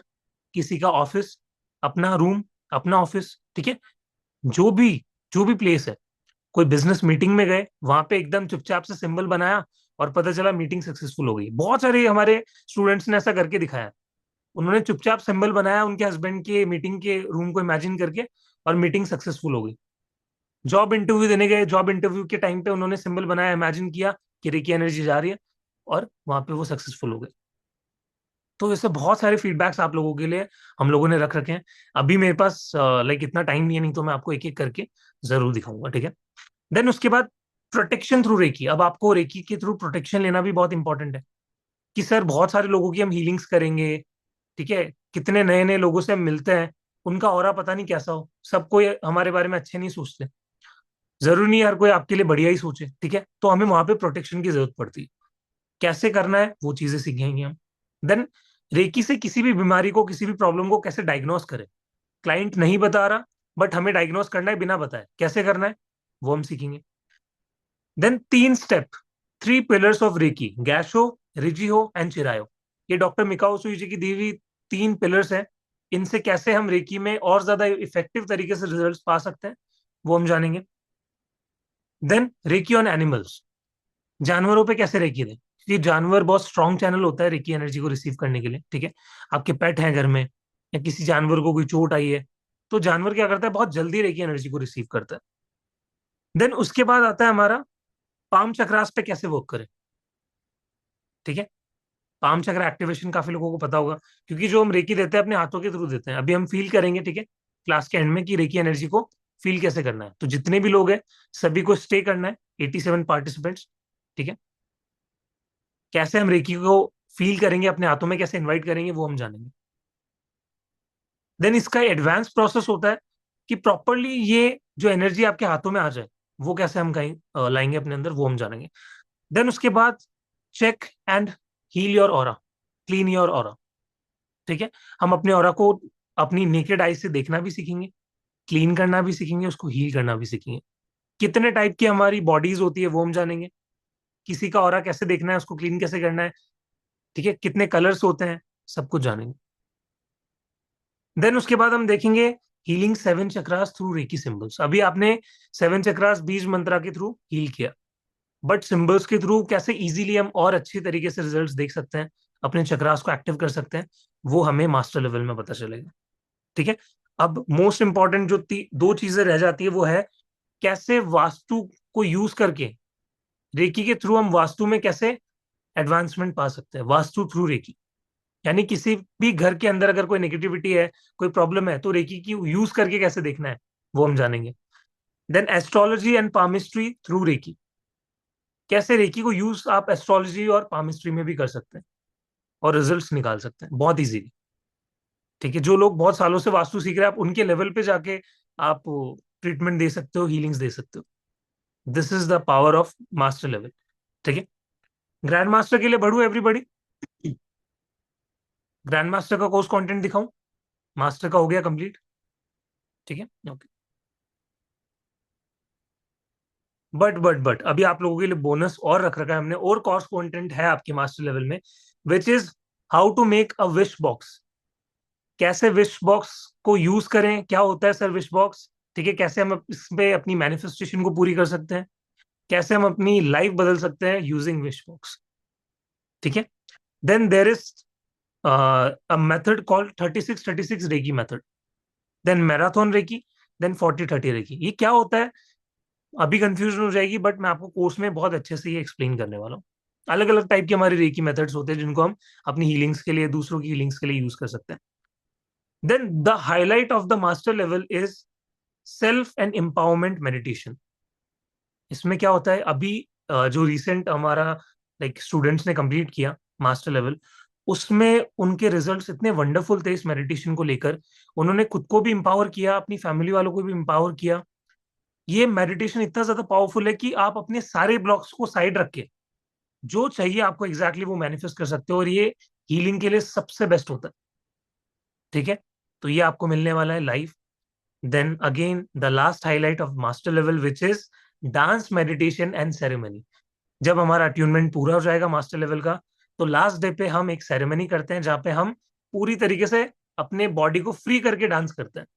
किसी का ऑफिस, अपना रूम, अपना ऑफिस, ठीक है, जो भी जो भी प्लेस है, कोई बिजनेस मीटिंग में गए, वहां पे एकदम चुपचाप से सिंबल बनाया, और पता चला मीटिंग सक्सेसफुल हो गई। बहुत सारे हमारे स्टूडेंट्स ने ऐसा करके दिखाया। उन्होंने चुपचाप सिंबल बनाया उनके हस्बैंड के मीटिंग के रूम को इमेजिन करके, और मीटिंग सक्सेसफुल हो गई। जॉब इंटरव्यू देने गए, जॉब इंटरव्यू के टाइम पे उन्होंने सिंबल बनाया, इमेजिन किया कि रेकी एनर्जी जा रही है, और वहां पे वो सक्सेसफुल हो गए। तो ऐसे बहुत सारे फीडबैक्स आप लोगों के लिए हम लोगों ने रख रखे हैं। अभी मेरे पास लाइक इतना टाइम नहीं है, नहीं तो मैं आपको एक एक करके जरूर दिखाऊंगा, ठीक है। देन उसके बाद प्रोटेक्शन थ्रू रेकी। अब आपको रेकी के थ्रू प्रोटेक्शन लेना भी बहुत इंपॉर्टेंट है कि सर बहुत सारे लोगों की हम हीलिंग्स करेंगे, ठीक है। कितने नए नए लोगों से हम मिलते हैं, उनका ऑरा पता नहीं कैसा हो, सब कोई हमारे बारे में अच्छे नहीं सोचते। जरूरी नहीं हर कोई आपके लिए बढ़िया ही सोचे, ठीक है। तो हमें वहां पे प्रोटेक्शन की जरूरत पड़ती है। कैसे करना है वो चीजें सीखेंगे हम। देन रेकी से किसी भी बीमारी को, किसी भी प्रॉब्लम को कैसे डायग्नोस करें। क्लाइंट नहीं बता रहा, बट हमें डायग्नोस करना है बिना बताए, कैसे करना है वो हम सीखेंगे। Then 3 step, 3 pillars of reiki, gassho, reijiho and chiryo. ये डॉक्टर मिकाओ सुई जी की दी हुई 3 पिलर्स हैं। इनसे कैसे हम रेकी में और ज्यादा इफेक्टिव तरीके से रिजल्ट्स पा सकते हैं वो हम जानेंगे। देन रेकी ऑन एनिमल्स, जानवरों पे कैसे रेकी दें, क्योंकि जानवर बहुत स्ट्रॉन्ग चैनल होता है रेकी एनर्जी को रिसीव करने के लिए, ठीक है। आपके पेट हैं घर में, या किसी जानवर को कोई चोट आई है, तो जानवर क्या करता है, बहुत जल्दी रेकी एनर्जी को रिसीव करता है। देन उसके बाद आता है हमारा पाम चक्रास पे कैसे वर्क करें, ठीक है। पाम चक्र एक्टिवेशन काफी लोगों को पता होगा, क्योंकि जो हम रेकी देते हैं अपने हाथों के थ्रू देते हैं। अभी हम फील करेंगे, ठीक है, क्लास के एंड में, कि रेकी एनर्जी को फील कैसे करना है। तो जितने भी लोग हैं सभी को स्टे करना है, 87 पार्टिसिपेंट्स, ठीक है। कैसे हम रेकी को फील करेंगे अपने हाथों में, कैसे इन्वाइट करेंगे वो हम जानेंगे। देन इसका एडवांस प्रोसेस होता है कि प्रॉपरली ये जो एनर्जी आपके हाथों में आ जाए, वो कैसे हम कहीं लाएंगे अपने अंदर, वो हम जानेंगे। देन उसके बाद check and heal your aura, clean your aura, ठीक है। हम अपने ऑरा को अपनी नेकेड आई से देखना भी सीखेंगे, क्लीन करना भी सीखेंगे, उसको हील करना भी सीखेंगे। कितने टाइप की हमारी बॉडीज होती है वो हम जानेंगे। किसी का ऑरा कैसे देखना है, उसको क्लीन कैसे करना है, ठीक है। कितने कलर्स होते हैं, सब कुछ जानेंगे। देन उसके बाद हम देखेंगे healing 7 chakras through reiki symbols. अभी आपने 7 चक्रास बीज मंत्रा के थ्रू हील किया, बट सिंबल्स के थ्रू कैसे इजीली हम और अच्छी तरीके से रिजल्ट्स देख सकते हैं, अपने चक्रास को एक्टिव कर सकते हैं, वो हमें मास्टर लेवल में पता चलेगा, ठीक है। अब मोस्ट इंपॉर्टेंट जो 2 चीजें रह जाती है वो है कैसे वास्तु को यूज करके रेकी के थ्रू हम वास्तु में कैसे एडवांसमेंट पा सकते हैं, वास्तु थ्रू रेकी। यानी किसी भी घर के अंदर अगर कोई नेगेटिविटी है, कोई प्रॉब्लम है, तो रेकी की यूज करके कैसे देखना है वो हम जानेंगे। Then astrology and palmistry through reiki, कैसे रेकी को यूज आप एस्ट्रोलॉजी और पामिस्ट्री में भी कर सकते हैं और रिजल्ट्स निकाल सकते हैं बहुत इजीली, ठीक है। जो लोग बहुत सालों से वास्तु सीख रहे हैं, आप उनके लेवल पे जाके आप ट्रीटमेंट दे सकते हो, हीलिंग्स दे सकते हो। This is the power of master level, ठीक है। ग्रैंड मास्टर के लिए बढ़ू एवरीबडी। ग्रैंड मास्टर का कोर्स कंटेंट दिखाऊं, मास्टर का हो गया कंप्लीट, ठीक है, ओके। बट अभी आप लोगों के लिए बोनस और रख रखा है हमने, और कोर्स कंटेंट है आपके मास्टर लेवल में, which is how to make a wish box. कैसे विश बॉक्स को यूज करें, क्या होता है सर विश बॉक्स, ठीक है। कैसे हम इसमें अपनी मैनिफेस्टेशन को पूरी कर सकते हैं, कैसे हम अपनी लाइफ बदल सकते हैं यूजिंग विश बॉक्स, ठीक है। Then there is a method called 36-36 reiki method, then marathon reiki, then 40-30 reiki. ये क्या होता है, अभी कंफ्यूजन हो जाएगी, बट मैं आपको कोर्स में बहुत अच्छे से ये एक्सप्लेन करने वाला हूँ। अलग अलग टाइप के हमारे रेकी मेथड्स होते हैं जिनको हम अपनी हीलिंग्स के लिए, दूसरों की हीलिंग्स के लिए यूज कर सकते हैं। Then the highlight of the master level is self and empowerment meditation. इसमें क्या होता है, अभी जो रिसेंट हमारा लाइक स्टूडेंट्स ने कंप्लीट किया मास्टर लेवल, उसमें उनके रिजल्ट्स इतने वंडरफुल थे इस मेडिटेशन को लेकर। उन्होंने खुद को भी एम्पावर किया, अपनी फैमिली वालों को भी एम्पावर किया। ये मेडिटेशन इतना ज्यादा पावरफुल है कि आप अपने सारे ब्लॉक्स को साइड रख के जो चाहिए आपको एग्जैक्टली exactly वो मैनिफेस्ट कर सकते हो, और ये हीलिंग के लिए सबसे बेस्ट होता है, ठीक है। तो ये आपको मिलने वाला है live. Then again the last highlight of master level which is dance, meditation and ceremony. जब हमारा अट्यूनमेंट पूरा हो जाएगा मास्टर लेवल का, तो लास्ट डे पे हम एक सेरेमनी करते हैं जहाँ पे हम पूरी तरीके से अपने बॉडी को फ्री करके डांस करते हैं।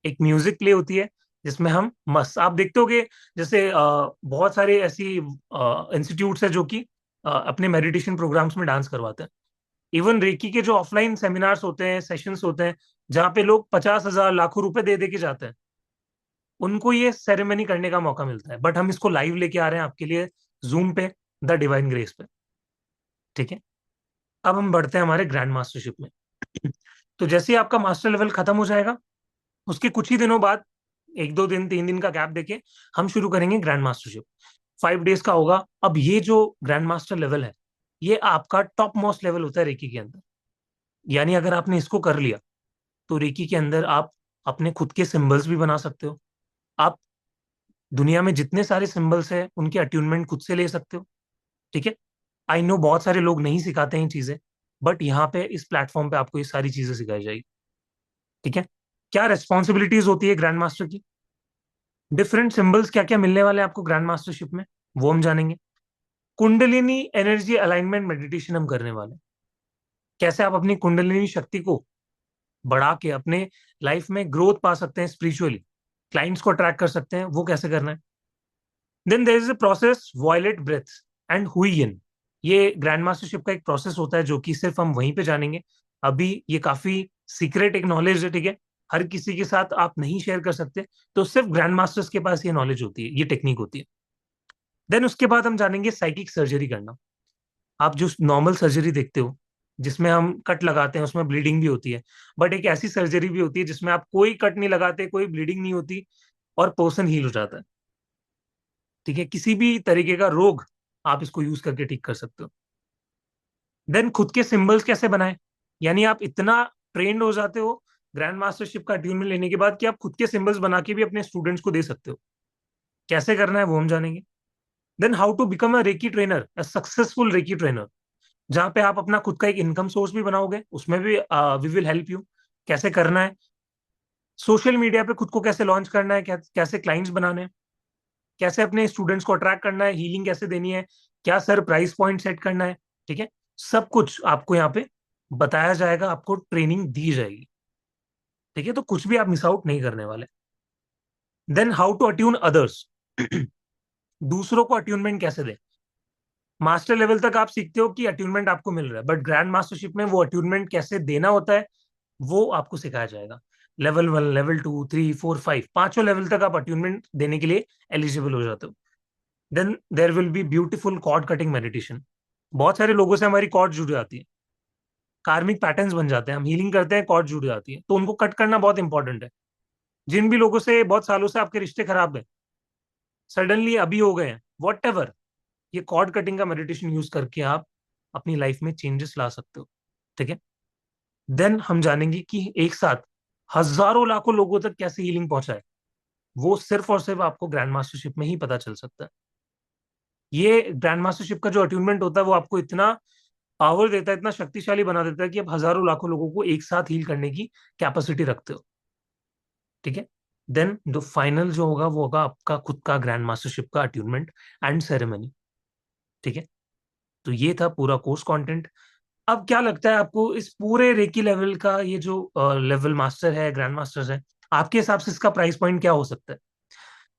एक म्यूजिक प्ले होती है जिसमें हम मस्त, आप देखते होगे जैसे बहुत सारे ऐसी इंस्टीट्यूट्स है जो कि अपने मेडिटेशन प्रोग्राम्स में डांस करवाते हैं। इवन रेकी के जो ऑफलाइन सेमिनार्स होते हैं, सेशंस होते हैं, जहाँ पे लोग 50,000 लाखों रुपए दे दे के जाते हैं, उनको ये सेरेमनी करने का मौका मिलता है। बट हम इसको लाइव लेके आ रहे हैं आपके लिए जूम पे, द डिवाइन ग्रेस पे, ठीक है। अब हम बढ़ते हैं हमारे ग्रैंड मास्टरशिप में। तो जैसे ही आपका मास्टर लेवल खत्म हो जाएगा, उसके कुछ ही दिनों बाद एक दो दिन 3 दिन का गैप देके हम शुरू करेंगे ग्रैंड मास्टरशिप। 5 डेज का होगा। अब ये जो ग्रैंड मास्टर लेवल है, ये आपका टॉप मोस्ट लेवल होता है रेकी के अंदर। यानी अगर आपने इसको कर लिया तो रेकी के अंदर आप अपने खुद के सिंबल्स भी बना सकते हो। आप दुनिया में जितने सारे सिंबल्स हैं उनके अट्यूनमेंट खुद से ले सकते हो। ठीक है। आई नो बहुत सारे लोग नहीं सिखाते हैं चीजें, बट यहाँ पे इस प्लेटफॉर्म पे आपको ये सारी चीजें सिखाई जाएगी। ठीक है। क्या रेस्पॉन्सिबिलिटीज होती है ग्रैंड मास्टर की, डिफरेंट सिंबल्स क्या क्या मिलने वाले हैं आपको ग्रैंड मास्टरशिप में, वो हम जानेंगे। कुंडलिनी एनर्जी अलाइनमेंट मेडिटेशन हम करने वाले हैं। कैसे आप अपनी कुंडलिनी शक्ति को बढ़ा के अपने लाइफ में ग्रोथ पा सकते हैं स्पिरिचुअली, क्लाइंट्स को अट्रैक्ट कर सकते हैं, वो कैसे करना है। Then there is a process violet breath and Hui Yin. ये ग्रैंड मास्टरशिप का एक प्रोसेस होता है जो कि सिर्फ हम वहीं पे जानेंगे। अभी ये काफी सीक्रेट एक नॉलेज है। ठीक है। हर किसी के साथ आप नहीं शेयर कर सकते, तो सिर्फ ग्रैंड मास्टर्स के पास ये नॉलेज होती है, ये टेक्निक होती है। देन उसके बाद हम जानेंगे साइकिक सर्जरी करना। आप जो नॉर्मल सर्जरी देखते हो जिसमें हम कट लगाते हैं उसमें ब्लीडिंग भी होती है, बट एक ऐसी सर्जरी भी होती है जिसमें आप कोई कट नहीं लगाते, कोई ब्लीडिंग नहीं होती, और पर्सन हील हो जाता है। ठीक है। किसी भी तरीके का रोग आप इसको यूज करके ठीक कर सकते हो। देन खुद के सिंबल्स कैसे बनाएं, यानी आप इतना ट्रेंड हो जाते हो ग्रैंड मास्टरशिप का अट्यूनमेंट लेने के बाद कि आप खुद के सिंबल्स बना के भी अपने स्टूडेंट्स को दे सकते हो। कैसे करना है वो हम जानेंगे। Then how to become a reiki trainer, a successful reiki trainer, जहां पे आप अपना खुद का एक इनकम सोर्स भी बनाओगे, उसमें भी वी विल हेल्प यू। कैसे करना है, सोशल मीडिया पे खुद को कैसे लॉन्च करना है, कैसे क्लाइंट्स बनाने हैं, कैसे अपने स्टूडेंट्स को अट्रैक्ट करना है, हीलिंग कैसे देनी है, क्या सर प्राइस पॉइंट सेट करना है। ठीक है। सब कुछ आपको यहाँ पे बताया जाएगा, आपको ट्रेनिंग दी जाएगी। ठीक है। तो कुछ भी आप मिस आउट नहीं करने वाले। Then how to attune others, दूसरों को अट्यूनमेंट कैसे दें। मास्टर लेवल तक आप सीखते हो कि अट्यूनमेंट आपको मिल रहा है, बट ग्रैंड मास्टरशिप में वो अट्यूनमेंट कैसे देना होता है वो आपको सिखाया जाएगा। लेवल 1, लेवल 2, 3, 4, 5, पांचों लेवल तक आप अट्यूनमेंट देने के लिए एलिजिबल हो जाते हो। Then there will be beautiful cord cutting meditation. बहुत सारे लोगों से हमारी कॉर्ड जुड़ जाती है, कार्मिक पैटर्न्स बन जाते हैं, हम हीलिंग करते हैं, कॉर्ड जुड़ जाती है, तो उनको कट करना बहुत इंपॉर्टेंट है। जिन भी लोगों से बहुत सालों से आपके रिश्ते खराब है, सडनली अभी हो गए हैं, वॉट एवर, ये कॉर्ड कटिंग का मेडिटेशन यूज करके आप अपनी लाइफ में चेंजेस ला सकते हो। ठीक है। देन हम जानेंगे कि एक साथ हजारों लाखों लोगों तक कैसे हीलिंग पहुंचाए। वो सिर्फ और सिर्फ आपको ग्रैंड मास्टरशिप में ही पता चल सकता है। ये ग्रैंड मास्टरशिप का जो अट्यूनमेंट होता है वो आपको इतना पावर देता है, इतना शक्तिशाली बना देता है कि आप हजारों लाखों लोगों को एक साथ हील करने की कैपेसिटी रखते हो। ठीक है। देन जो फाइनल जो होगा वो होगा आपका खुद का ग्रैंड मास्टरशिप का अट्यूनमेंट एंड सेरेमनी। ठीक है। तो ये था पूरा कोर्स कंटेंट। अब क्या लगता है आपको इस पूरे रेकी लेवल का, ये जो लेवल मास्टर है, ग्रैंड मास्टर है, आपके हिसाब से इसका प्राइस पॉइंट क्या हो सकता है,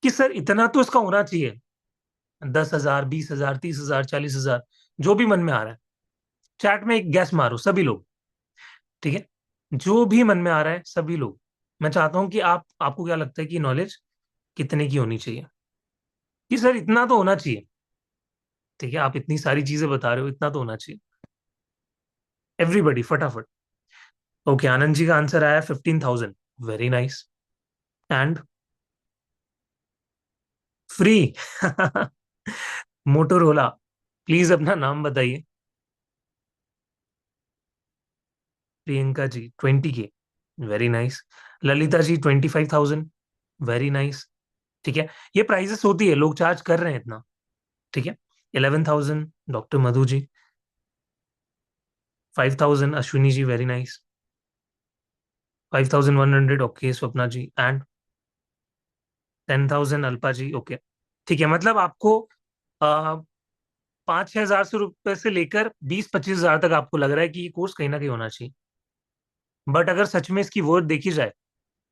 कि सर इतना तो इसका होना चाहिए, 10,000, 20,000, 30,000, 40,000, जो भी मन में आ रहा है। चैट में एक गैस मारो सभी लोग। ठीक है। जो भी मन में आ रहा है सभी लोग। मैं चाहता हूं कि आपको क्या लगता है कि नॉलेज कितने की होनी चाहिए, कि सर इतना तो होना चाहिए। ठीक है। आप इतनी सारी चीजें बता रहे हो, इतना तो होना चाहिए। एवरीबडी फटाफट। ओके, आनंद जी का आंसर आया 15,000। Very nice. And free. Motorola, please अपना नाम बताइए। Priyanka ji 20K। Very nice. Lalita ji 25,000। Very nice. ठीक है। ये प्राइजेस होती है, लोग चार्ज कर रहे हैं इतना। ठीक है। 11,000 doctor Madhu ji. 5,000 Ashwini ji. Very nice. 5,100 okay Swapna ji. And 10,000 Alpa ji. Okay. ठीक है। मतलब आपको 5-6 हजार से रुपए से लेकर 20-25 हजार तक आपको लग रहा है कि ये कोर्स कहीं ना कहीं होना चाहिए। बट अगर सच में इसकी वर्थ देखी जाए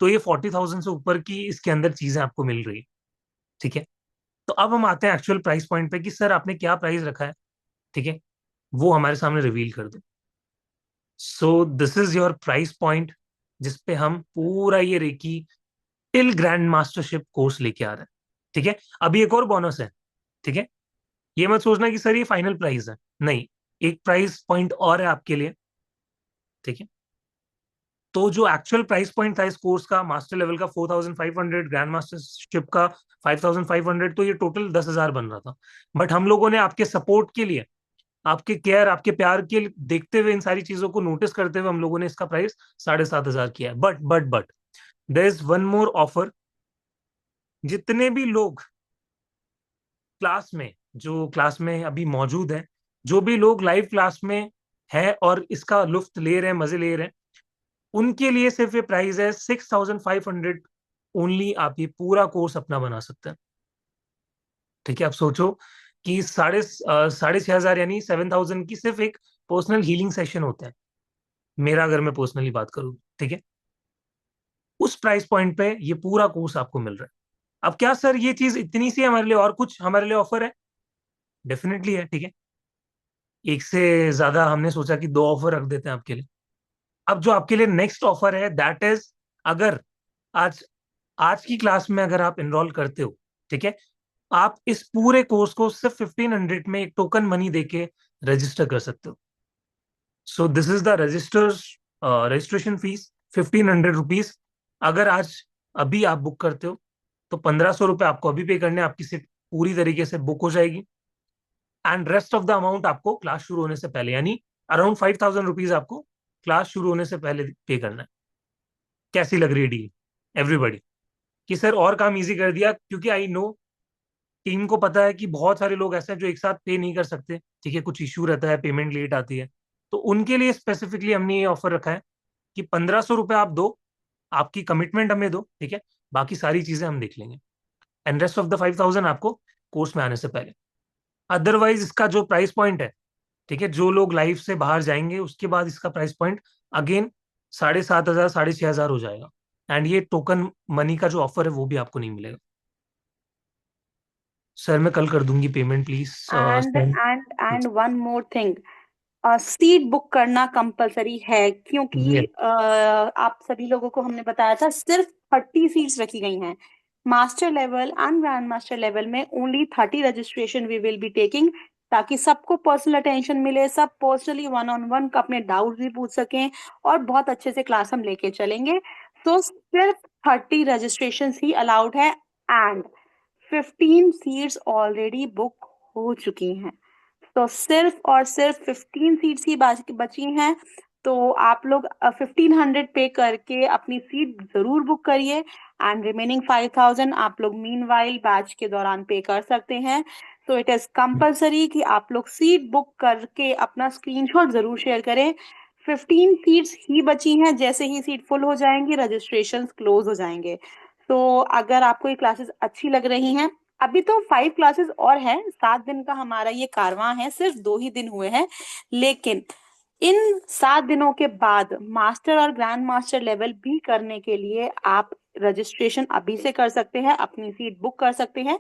तो ये 40,000 से ऊपर की इसके अंदर चीजें आपको मिल रही है। ठीक है। तो अब हम आते हैं एक्चुअल प्राइस पॉइंट पे कि सर आपने क्या प्राइस रखा है। ठीक है। वो हमारे सामने रिवील कर दो। So this is your price point जिसपे हम पूरा ये reiki till grand mastership course लेके आ रहे हैं। ठीक है। अभी एक और बोनस है। ठीक है। ये मत सोचना कि सर ये फाइनल प्राइस है, नहीं, एक प्राइस पॉइंट और है आपके लिए। ठीक है। तो जो एक्चुअल प्राइस पॉइंट था इस कोर्स का, मास्टर लेवल का 4,500, ग्रैंड मास्टरशिप का 5,500, तो ये टोटल 10,000 बन रहा था। बट हम लोगों ने आपके सपोर्ट के लिए, आपके केयर, आपके प्यार के लिए देखते हुए, इन सारी चीजों को नोटिस करते हुए हम लोगों ने इसका प्राइस 7,500 किया है। But there is one more offer. जितने भी लोग क्लास में, जो क्लास में अभी मौजूद हैं, जो भी लोग लाइव क्लास में है और इसका लुफ्त ले रहे हैं, मजे ले रहे हैं, उनके लिए सिर्फ ये प्राइस है 6,500 ओनली। आप ये पूरा कोर्स अपना बना सकते हैं। ठीक है, आप सोचो कि 6,500 यानी 7,000 की सिर्फ एक पर्सनल हीलिंग सेशन होता है मेरा, अगर मैं पर्सनली बात करूँ। ठीक है, उस प्राइस पॉइंट पे ये पूरा कोर्स आपको मिल रहा है। अब क्या सर ये चीज इतनी सी है हमारे लिए, और कुछ हमारे लिए ऑफर है? डेफिनेटली है। ठीक है, एक से ज्यादा हमने सोचा कि दो ऑफर रख देते हैं आपके लिए। अब जो आपके लिए नेक्स्ट ऑफर है दैट इज, अगर आज आज की क्लास में अगर आप एनरोल करते हो, ठीक है, आप इस पूरे कोर्स को सिर्फ 1,500 में एक टोकन मनी देके रजिस्टर कर सकते हो। So this is the registration fees, 1,500 rupees. अगर आज अभी आप बुक करते हो तो 1,500 रुपये आपको अभी पे करने हैं, आपकी सीट पूरी तरीके से बुक हो जाएगी। And rest of the amount आपको क्लास शुरू होने से पहले, यानी अराउंड 5,000 रुपीज आपको क्लास शुरू होने से पहले पे करना है। कैसी लग रही है डील एवरीबडी? कि सर और काम इजी कर दिया, क्योंकि आई नो टीम को पता है कि बहुत सारे लोग ऐसे हैं जो एक साथ पे नहीं कर सकते। ठीक है, कुछ इश्यू रहता है, पेमेंट लेट आती है, तो उनके लिए स्पेसिफिकली हमने ये ऑफर रखा है कि 1,500 रुपये आप दो, आपकी कमिटमेंट हमें दो। ठीक है, बाकी सारी चीजें हम देख लेंगे, एंड रेस्ट ऑफ द 5,000 आपको कोर्स में आने से पहले। अदरवाइज इसका जो प्राइस पॉइंट है, ठीक है, जो लोग लाइव से बाहर जाएंगे उसके बाद इसका प्राइस पॉइंट अगेन 7,500, 6,500 हो जाएगा। एंड ये टोकन मनी का जो ऑफर है वो भी आपको नहीं मिलेगा। सर मैं कल कर दूंगी payment, please and send. And and one more thing, seat book करना कंपलसरी है, क्योंकि ये आप सभी लोगों को हमने बताया था सिर्फ 30 सीट्स रखी गई हैं। Master level and grand master level में only 30 registration we will be taking, ताकि सबको पर्सनल अटेंशन मिले, सब पर्सनली वन ऑन वन अपने डाउट भी पूछ सकें, और बहुत अच्छे से क्लास हम लेके चलेंगे। तो सिर्फ 30 रजिस्ट्रेशन ही अलाउड है, एंड 15 सीट्स ऑलरेडी बुक हो चुकी हैं। तो सिर्फ और सिर्फ 15 सीट्स ही बची हैं। तो आप लोग 1,500 पे करके अपनी सीट जरूर बुक करिए, एंड रिमेनिंग 5,000 आप लोग मीन वाइल बैच के दौरान पे कर सकते हैं। तो इट इज कंपल्सरी कि आप लोग सीट बुक करके अपना स्क्रीनशॉट जरूर शेयर करें। 15 सीट्स ही बची हैं, जैसे ही सीट फुल हो जाएंगी रजिस्ट्रेशन क्लोज हो जाएंगे। तो अगर आपको ये क्लासेस अच्छी लग रही हैं, अभी तो 5 क्लासेस और हैं, 7 दिन का हमारा ये कारवां है, सिर्फ 2 ही दिन हुए हैं, लेकिन इन 7 दिनों के बाद मास्टर और ग्रैंड मास्टर लेवल भी करने के लिए आप रजिस्ट्रेशन अभी से कर सकते हैं, अपनी सीट बुक कर सकते हैं।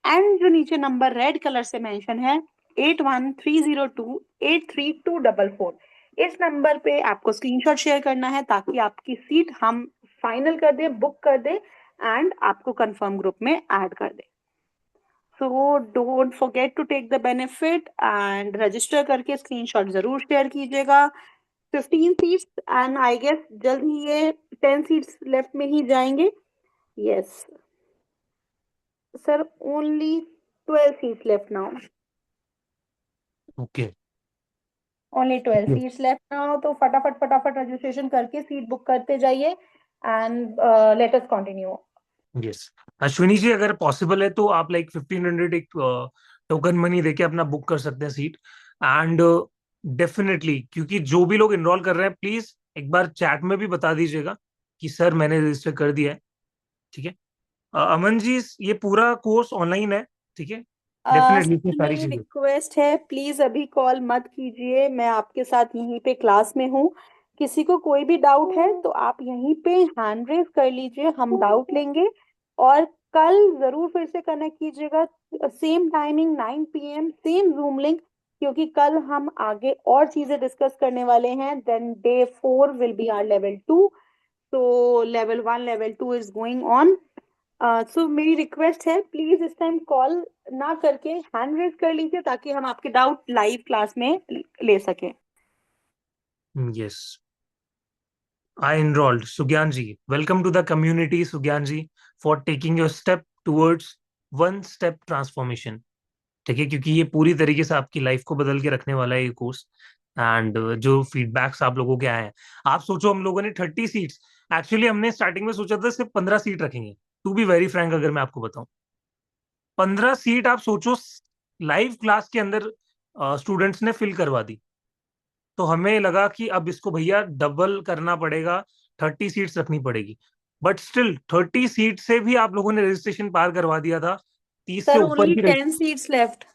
एंड जो नीचे नंबर रेड कलर से मेंशन है, 8130283244, इस नंबर पे आपको स्क्रीनशॉट शेयर करना है, ताकि आपकी सीट हम फाइनल कर दे, बुक कर दे, एंड आपको कंफर्म ग्रुप में ऐड कर दे। So don't forget to take the benefit and register करके स्क्रीनशॉट जरूर शेयर कीजिएगा। 15 सीट्स, एंड आई गेस जल्द ही ये 10 सीट्स लेफ्ट में ही जाएंगे। Yes sir, only 12 seats left now. Okay. Only 12 seats left now, तो फटाफट फटाफट रजिस्ट्रेशन करके सीट बुक करते जाइए, and let us continue. Yes, Ashwini ji अगर पॉसिबल है तो आप लाइक 1,500 एक टोकन मनी देके अपना बुक कर सकते हैं सीट। एंड डेफिनेटली, क्योंकि जो भी लोग इनरोल कर रहे हैं, प्लीज एक बार चैट में भी बता दीजिएगा कि सर मैंने रजिस्टर कर दिया है। ठीक है, अमन जी ये पूरा कोर्स ऑनलाइन है। ठीक है, डेफिनेटली इसमें सर सारी मेरी चीजें। रिक्वेस्ट है, प्लीज अभी कॉल मत कीजिए, मैं आपके साथ यहीं पे क्लास में हूँ। किसी को कोई भी डाउट है तो आप यहीं पे हैंड रेज कर लीजिए, हम डाउट लेंगे। और कल जरूर फिर से कनेक्ट कीजिएगा, same timing 9 PM, same zoom link, क्योंकि कल हम आगे और चीजें डिस्कस करने वाले हैं। Then day 4 will be our level 2। तो level 1 level 2 is going on. So मेरी रिक्वेस्ट है, प्लीज इस टाइम कॉल ना करके हैंड रेज कर लीजिए, ताकि हम आपके डाउट लाइव क्लास में ले सकें। Yes, I enrolled. Sugyanji, welcome to the community, Sugyanji, for taking your step towards one step transformation. ठीक है, क्योंकि ये पूरी तरीके से आपकी लाइफ को बदल के रखने वाला है ये कोर्स। एंड जो फीडबैक्स आप लोगों के आए हैं, आप सोचो हम लोगों ने 30 सीट्स, एक्चुअली हमने स्टार्टिंग में सोचा था सिर्फ 15 सीट रखेंगे। टू बी वेरी फ्रैंक, अगर मैं आपको बताऊं, 15 सीट आप सोचो लाइव क्लास के अंदर स्टूडेंट्स ने फिल करवा दी। तो हमें लगा कि अब इसको भैया डबल करना पड़ेगा, 30 सीट्स रखनी पड़ेगी। बट स्टिल 30 सीट से भी आप लोगों ने रजिस्ट्रेशन पार करवा दिया था। 30 से सर ऊपर ओनली की 10 seats left.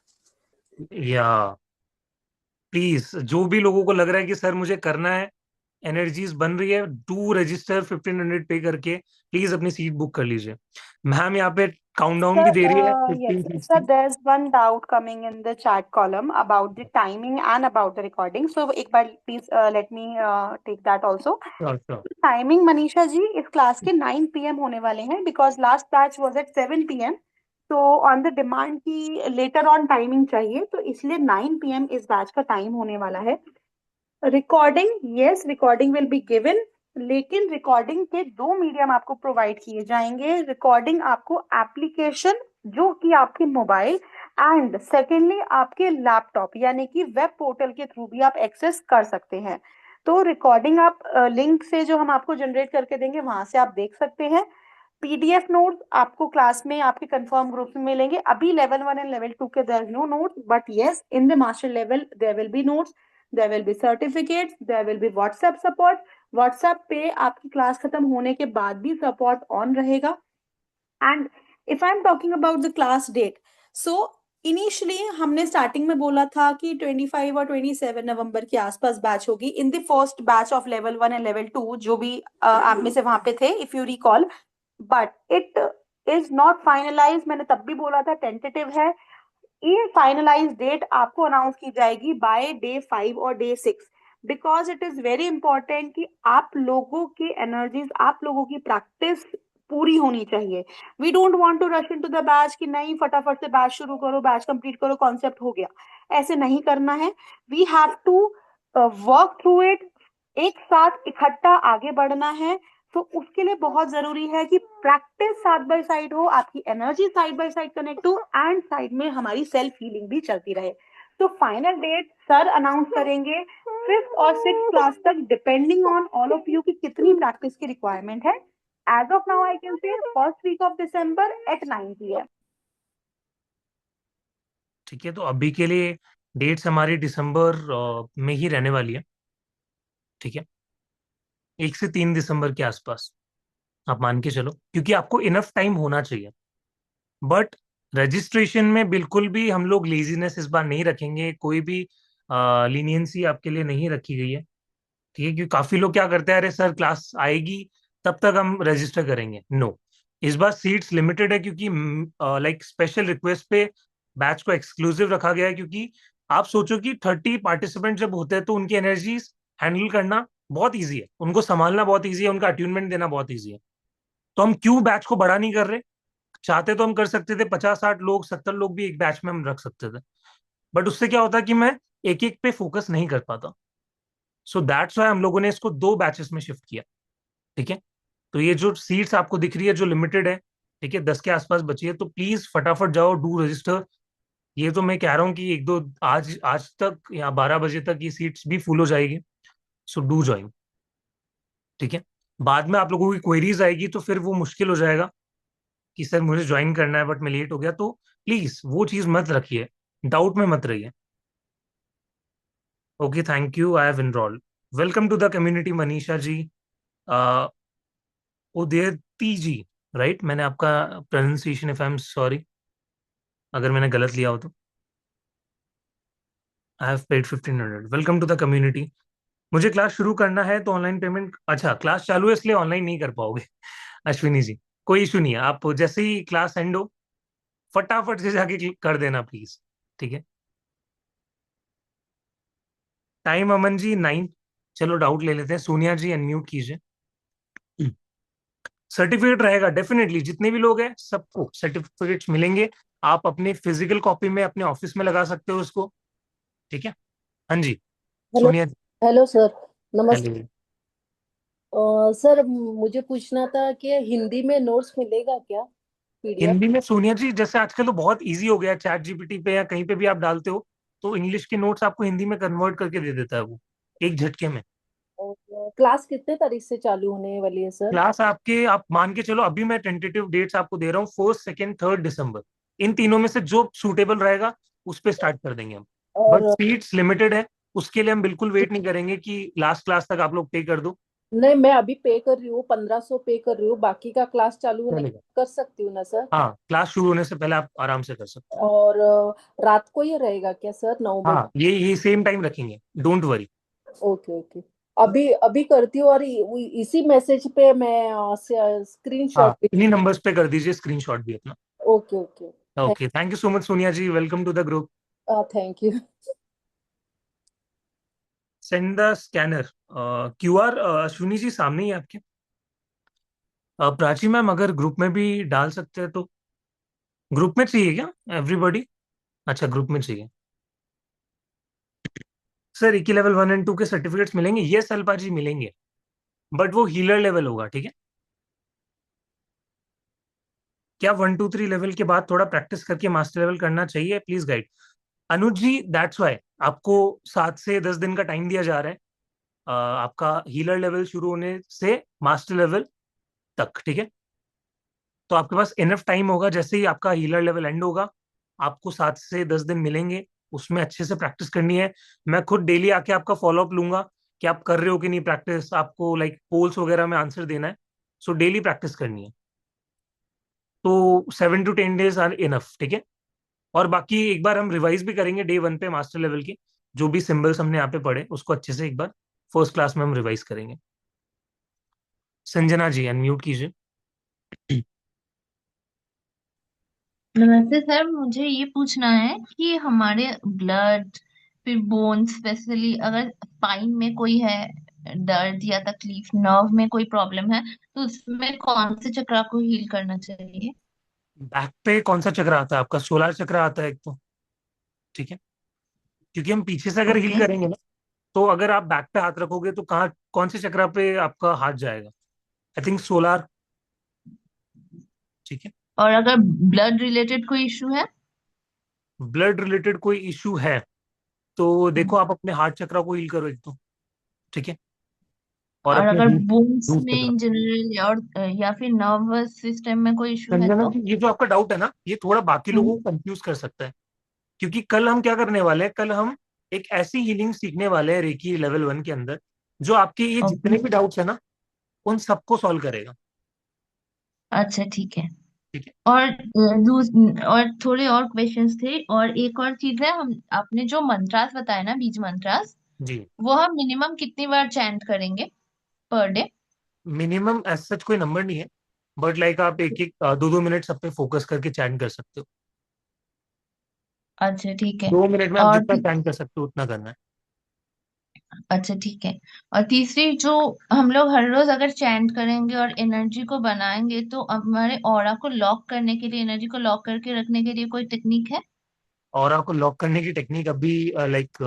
या प्लीज, जो भी लोगों को लग रहा है कि सर मुझे करना है, एनर्जीज बन रही है, डू रजिस्टर 1500 पे करके प्लीज अपनी सीट बुक कर लीजिए। मैम यहाँ पे काउंटडाउन भी Sir, दे रही है yes, 15 सीट्स sir, की। there's one doubt coming in the chat column about the timing and about the recording. So, एक बार please let me take that also. Sure sure. Timing Manisha ji इस class के 9 PM होने वाले हैं because last batch was at 7 PM. तो on the demand की later on timing चाहिए तो इसलिए 9 PM इस बैच का टाइम होने वाला है. Recording, yes recording will be given. लेकिन रिकॉर्डिंग के दो मीडियम आपको प्रोवाइड किए जाएंगे. रिकॉर्डिंग आपको एप्लीकेशन जो कि आपके मोबाइल एंड सेकेंडली आपके लैपटॉप यानी कि वेब पोर्टल के थ्रू भी आप एक्सेस कर सकते हैं. तो रिकॉर्डिंग आप लिंक से जो हम आपको जनरेट करके देंगे वहां से आप देख सकते हैं. पीडीएफ नोट्स आपको क्लास में आपके कंफर्म ग्रुप में मिलेंगे. अभी लेवल 1 एंड लेवल 2 के there is no notes but yes in the master level there will be notes. There will be certificates, there will be WhatsApp support. WhatsApp पे आपकी class खत्म होने के बाद भी सपोर्ट ऑन रहेगा. And if I am talking about the class date, so initially हमने starting में बोला था कि 25 और 27 नवंबर के आसपास बैच होगी in the first batch of level 1 and level 2 जो भी आप में से वहां पे थे if you recall. But it is not finalize. मैंने तब भी बोला था टेंटेटिव है. ये फाइनलाइज डेट आपको अनाउंस की जाएगी बाय डे 5 और day 6 because it is very important कि आप लोगों की एनर्जीज, आप लोगों की प्रैक्टिस पूरी होनी चाहिए. We don't want to rush into the batch कि नहीं फटाफट से बैच शुरू करो, बैच कंप्लीट करो, कॉन्सेप्ट हो गया. ऐसे नहीं करना है. We have to work through it. एक साथ इकट्ठा आगे बढ़ना है. तो उसके लिए बहुत जरूरी है कि प्रैक्टिस साइड बाय साइड हो, आपकी energy side by side connect हो एंड साइड में हमारी सेल्फ हीलिंग भी चलती रहे. तो फाइनल डेट सर अनाउंस करेंगे 5th और 6th क्लास तक depending on all of you कि कितनी प्रैक्टिस की रिक्वायरमेंट है. As of now I can say first week of December at 9 PM. ठीक है, तो अभी के लिए डेट्स हमारी दिसंबर में ही रहने वाली है। ठीक है, 1 से 3 दिसंबर के आसपास आप मान के चलो, क्योंकि आपको इनफ टाइम होना चाहिए। बट रजिस्ट्रेशन में बिल्कुल भी हम लोग लेजीनेस इस बार नहीं रखेंगे, कोई भी लीनियंसी आपके लिए नहीं रखी गई है। ठीक है, क्योंकि काफी लोग क्या करते हैं, अरे सर क्लास आएगी तब तक हम रजिस्टर करेंगे। नो, इस बार सीट्स लिमिटेड है, क्योंकि लाइक स्पेशल रिक्वेस्ट पे बैच को एक्सक्लूसिव रखा गया है। क्योंकि आप सोचो कि 30 पार्टिसिपेंट जब होते हैं तो उनकी एनर्जीज हैंडल करना बहुत ईजी है, उनको संभालना बहुत ईजी है, उनका अट्यूनमेंट देना बहुत ईजी है। तो हम क्यों बैच को बड़ा नहीं कर रहे? चाहते तो हम कर सकते थे, 50 60 लोग 70 लोग भी एक बैच में हम रख सकते थे। बट उससे क्या होता कि मैं एक एक पे फोकस नहीं कर पाता। सो दैट्स वाई हम लोगों ने इसको 2 बैचेस में शिफ्ट किया। ठीक है, तो ये जो सीट्स आपको दिख रही है जो लिमिटेड है, ठीक है, 10 के आसपास बची है, तो प्लीज फटाफट जाओ, डू रजिस्टर। ये तो मैं कह रहा हूँ कि एक दो आज आज तक या 12 बजे तक ये सीट्स भी फुल हो जाएगी। So do join. ठीक है, बाद में आप लोगों की क्वेरीज आएगी तो फिर वो मुश्किल हो जाएगा कि सर मुझे ज्वाइन करना है बट मैं लेट हो गया। तो प्लीज वो चीज मत रखिए, डाउट में मत रहिए। Okay, thank you, I have enrolled. Welcome to the community Manisha ji, Udayati ji, right? मैंने आपका pronunciation, if I am sorry अगर मैंने गलत लिया हो तो। I have paid 1500। Welcome to the community. मुझे क्लास शुरू करना है तो ऑनलाइन पेमेंट, अच्छा क्लास चालू है इसलिए ऑनलाइन नहीं कर पाओगे। अश्विनी जी, कोई इशू नहीं है, आप जैसे ही क्लास एंड हो फटाफट से जाके कर देना प्लीज। ठीक है, टाइम अमन जी 9। चलो डाउट ले लेते हैं, सोनिया जी अनम्यूट कीजिए। सर्टिफिकेट रहेगा डेफिनेटली, जितने भी लोग हैं सबको सर्टिफिकेट्स मिलेंगे। आप अपने फिजिकल कॉपी में अपने ऑफिस में लगा सकते हो उसको। ठीक है, हाँ जी, hello. Sonia ji. Hello sir. नमस्ते। हेलो, सर मुझे पूछना था कि हिंदी में नोट्स मिलेगा क्या, पीडीएफ? हिंदी में सोनिया जी, जैसे आजकल तो बहुत इजी हो गया है, चैट जीपीटी पे या कहीं पे भी आप डालते हो तो इंग्लिश के नोट्स आपको हिंदी में कन्वर्ट करके दे देता है वो, एक झटके में। और क्लास कितने तारीख से चालू होने वाली है सर? क्लास आपके, आप मान के चलो, अभी मैं टेंटेटिव डेट्स आपको दे रहा हूँ, 1, 2, 3 दिसंबर। इन तीनों में से जो सूटेबल रहेगा उस पे स्टार्ट कर देंगे हम। बट और सीट्स लिमिटेड है, उसके लिए हम बिल्कुल वेट नहीं करेंगे कि लास्ट क्लास तक आप लोग पे कर दो। नहीं, मैं अभी पे कर रही हूँ, 1500 पे कर रही हूँ, बाकी का क्लास चालू होने चलेगा। कर सकती हूँ ना सर? हाँ, क्लास शुरू होने से पहले आप आराम से कर सकते हो। और रात को ये रहेगा क्या सर, 9 बजे? हाँ, ये सेम टाइम रखेंगे, डोंट वरी। Okay okay. अभी अभी करती हूँ, और इसी मैसेज पे मैं हाँ, स्क्रीनशॉट भी। इन्हीं नंबर्स पे कर दीजिए स्क्रीनशॉट भी अपना। Okay okay. Okay, thank you so much Sonia ji, welcome to the group. Thank you. Send the scanner. QR Ashwini ji सामने ही है आपके। प्राची मैम, अगर ग्रुप में भी डाल सकते हैं तो। ग्रुप में चाहिए क्या एवरीबॉडी? अच्छा, ग्रुप में चाहिए। सर, इकी लेवल 1 एंड 2 के सर्टिफिकेट्स मिलेंगे, यस अल्पा जी मिलेंगे, बट वो हीलर लेवल होगा, ठीक है। क्या 1, 2, 3 लेवल के बाद थोड़ा प्रैक्टिस करके मास्टर लेवल करना चाहिए? Please guide. Anuj ji, that's why आपको 7 से 10 दिन का टाइम दिया जा रहा है, आपका हीलर लेवल शुरू होने से मास्टर लेवल तक, ठीक है। तो आपके पास इनफ टाइम होगा, जैसे ही आपका हीलर लेवल एंड होगा आपको 7 से 10 दिन मिलेंगे, उसमें अच्छे से प्रैक्टिस करनी है। मैं खुद डेली आके आपका फॉलोअप लूंगा कि आप कर रहे हो कि नहीं प्रैक्टिस, आपको लाइक पोल्स वगैरह में आंसर देना है। सो डेली प्रैक्टिस करनी है। तो 7 to 10 days आर इनफ, ठीक है। और बाकी एक बार हम रिवाइज भी करेंगे डे 1 पे मास्टर लेवल के, जो भी सिंबल्स हमने यहाँ पे पढ़े उसको अच्छे से एक बार फर्स्ट क्लास में हम रिवाइज करेंगे। संजना जी अनम्यूट कीजिए। नमस्ते सर, मुझे ये पूछना है कि हमारे ब्लड, फिर बोन, स्पेशली अगर स्पाइन में कोई है दर्द या तकलीफ, नर्व में कोई प्रॉब्लम है, तो उसमें कौन से चक्र को हील करना चाहिए? बैक पे कौन सा चक्र आता है आपका? सोलर चक्र आता है एक तो, ठीक है। क्योंकि हम पीछे से अगर हील ओके। करेंगे ना, तो अगर आप बैक पे हाथ रखोगे तो कहाँ, कौन से चक्र पे आपका हाथ जाएगा? आई थिंक सोलार, ठीक है। और अगर ब्लड रिलेटेड कोई इशू है? ब्लड रिलेटेड कोई इशू है तो देखो, आप अपने हार्ट चक्र को हील करो एक तो, ठीक है। और और अपने अगर रूट बोन्स रूट में चक्र। इन जनरल और या फिर नर्वस सिस्टम में कोई इशू है संजना तो? जी, ये जो आपका डाउट है ना, ये थोड़ा बाकी लोगों हम्म। को कंफ्यूज कर सकता है। क्योंकि कल हम क्या करने वाले हैं, कल हम एक ऐसी हीलिंग सीखने वाले हैं रेकी लेवल 1 के अंदर, जो आपके ये ओके। जितने भी डाउट्स है ना, उन सबको सॉल्व करेगा, अच्छा ठीक है। ठीक है। और और थोड़े और क्वेश्चंस थे, और एक और चीज है, हम आपने जो मंत्रास बताया ना, बीज मंत्रास, जी। वो हम मिनिमम कितनी बार चैंट करेंगे per day? Minimum as such कोई नंबर नहीं है, बट लाइक आप एक एक 2-2 मिनट सब पे फोकस करके चैट कर सकते हो। अच्छा ठीक है। 2 मिनट में आप और जितना चैट कर सकते हो उतना करना है। अच्छा ठीक है। और तीसरी, जो हम लोग हर रोज अगर चैंट करेंगे और एनर्जी को बनाएंगे, तो हमारे ऑरा को लॉक करने के लिए, एनर्जी को लॉक करके रखने के लिए कोई टेक्निक है? और आपको लॉक करने की टेक्निक अभी लाइक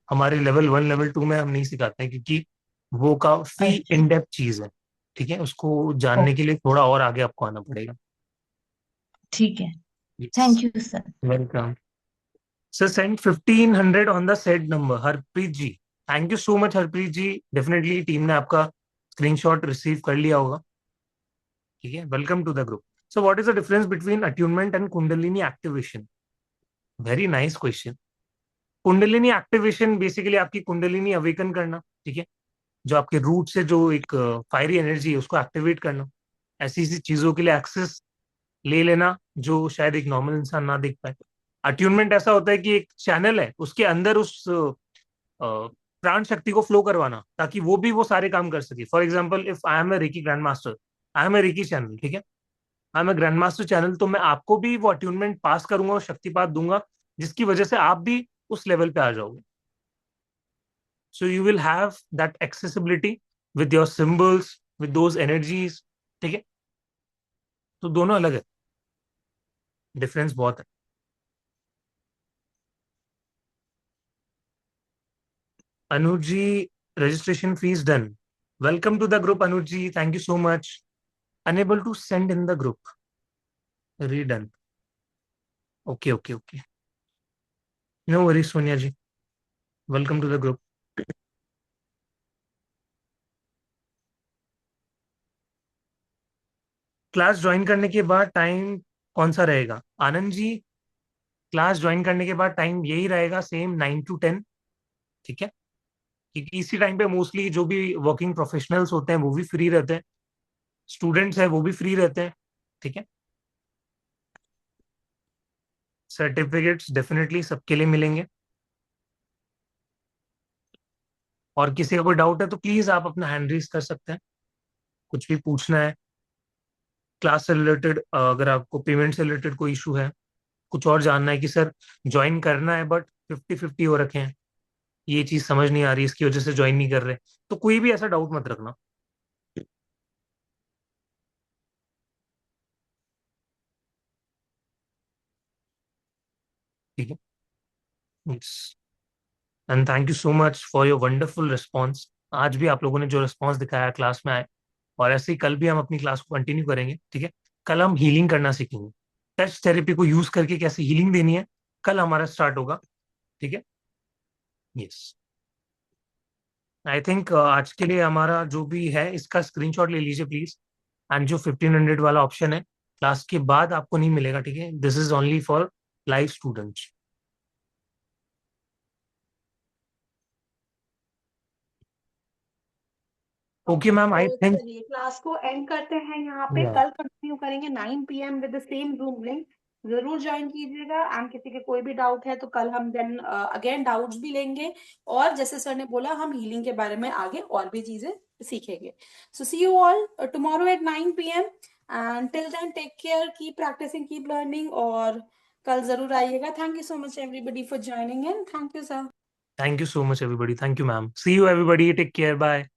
हमारे लेवल 1 लेवल 2 में हम नहीं सिखाते हैं, क्योंकि वो काफी अच्छा। इन डेप्थ चीज है, ठीक है। उसको ओ, जानने के लिए थोड़ा और आगे आपको आना पड़ेगा। ठीक है। Yes, thank you sir. Welcome. Sir, send 1500 on the said number, Harpreet ji. Thank you so much Harpreet ji, definitely team ने आपका स्क्रीनशॉट रिसीव कर लिया होगा, ठीक है। Welcome to the group. So what is the difference between attunement and kundalini activation? Very nice question. Kundalini activation basically आपकी kundalini awaken करना, ठीक है। जो आपके रूट से जो एक फायरी एनर्जी है उसको एक्टिवेट करना, ऐसी ऐसी चीजों के लिए एक्सेस ले लेना जो शायद एक नॉर्मल इंसान ना देख पाए। अट्यूनमेंट ऐसा होता है कि एक चैनल है, उसके अंदर उस प्राण शक्ति को फ्लो करवाना, ताकि वो भी वो सारे काम कर सके। For example, if I am a reiki grand master, I am a reiki channel, ठीक है। I am a grand master channel, तो मैं आपको भी वो अट्यूनमेंट पास करूंगा और शक्तिपात दूंगा, जिसकी वजह से आप भी उस लेवल पे आ जाओगे। So you will have that accessibility with your symbols, with those energies, ठीक है। तो दोनों अलग है, डिफरेंस बहुत है। Anuj ji, registration fee done, Welcome to the group, Anuj ji. Thank you so much. Unable to send in the group. Redone. Okay. No worries, Sonia ji. Welcome to the group. Class join करने के बाद time कौन सा रहेगा Anand ji? Class join करने के बाद time यही रहेगा, सेम 9 to 10। ठीक है, क्योंकि इसी टाइम पे मोस्टली जो भी वर्किंग प्रोफेशनल्स होते हैं वो भी फ्री रहते हैं, स्टूडेंट्स हैं वो भी फ्री रहते हैं। ठीक है, सर्टिफिकेट्स डेफिनेटली सबके लिए मिलेंगे। और किसी का कोई डाउट है तो प्लीज आप अपना हैंड रेज कर सकते हैं, कुछ भी पूछना है क्लास से रिलेटेड, अगर आपको पेमेंट से रिलेटेड कोई इशू है, कुछ और जानना है कि सर ज्वाइन करना है बट 50-50 हो रखे हैं, ये चीज समझ नहीं आ रही, इसकी वजह से ज्वाइन नहीं कर रहे, तो कोई भी ऐसा डाउट मत रखना। ठीक है, and thank you so much for your wonderful response. आज भी आप लोगों ने जो रिस्पॉन्स दिखाया क्लास में आए, और ऐसे ही कल भी हम अपनी क्लास को कंटिन्यू करेंगे। ठीक है, कल हम हीलिंग करना सीखेंगे, टच थेरेपी को यूज करके कैसे हीलिंग देनी है, कल हमारा स्टार्ट होगा। ठीक है, यस, आई थिंक आज के लिए हमारा जो भी है इसका स्क्रीनशॉट ले लीजिए प्लीज। एंड जो 1500 वाला ऑप्शन है क्लास के बाद आपको नहीं मिलेगा। ठीक है, this is only for live students. Okay ma'am, I तो थिंक चलिए क्लास को एंड करते हैं यहाँ पे, कल कंटिन्यू करेंगे 9 PM with the same zoom link. जरूर ज्वाइन कीजिएगा, एंड किसी के कोई भी डाउट है तो कल हम देन अगेन डाउट्स भी लेंगे, और जैसे सर ने बोला हम हीलिंग के बारे में आगे और भी चीजें सीखेंगे। So see you all tomorrow at 9 PM, and till then take care, keep practicing, keep learning, और कल जरूर आइएगा। Thank you so much everybody for joining in. Thank you sir. Thank you so much everybody, thank you ma'am, see you everybody, take care, bye.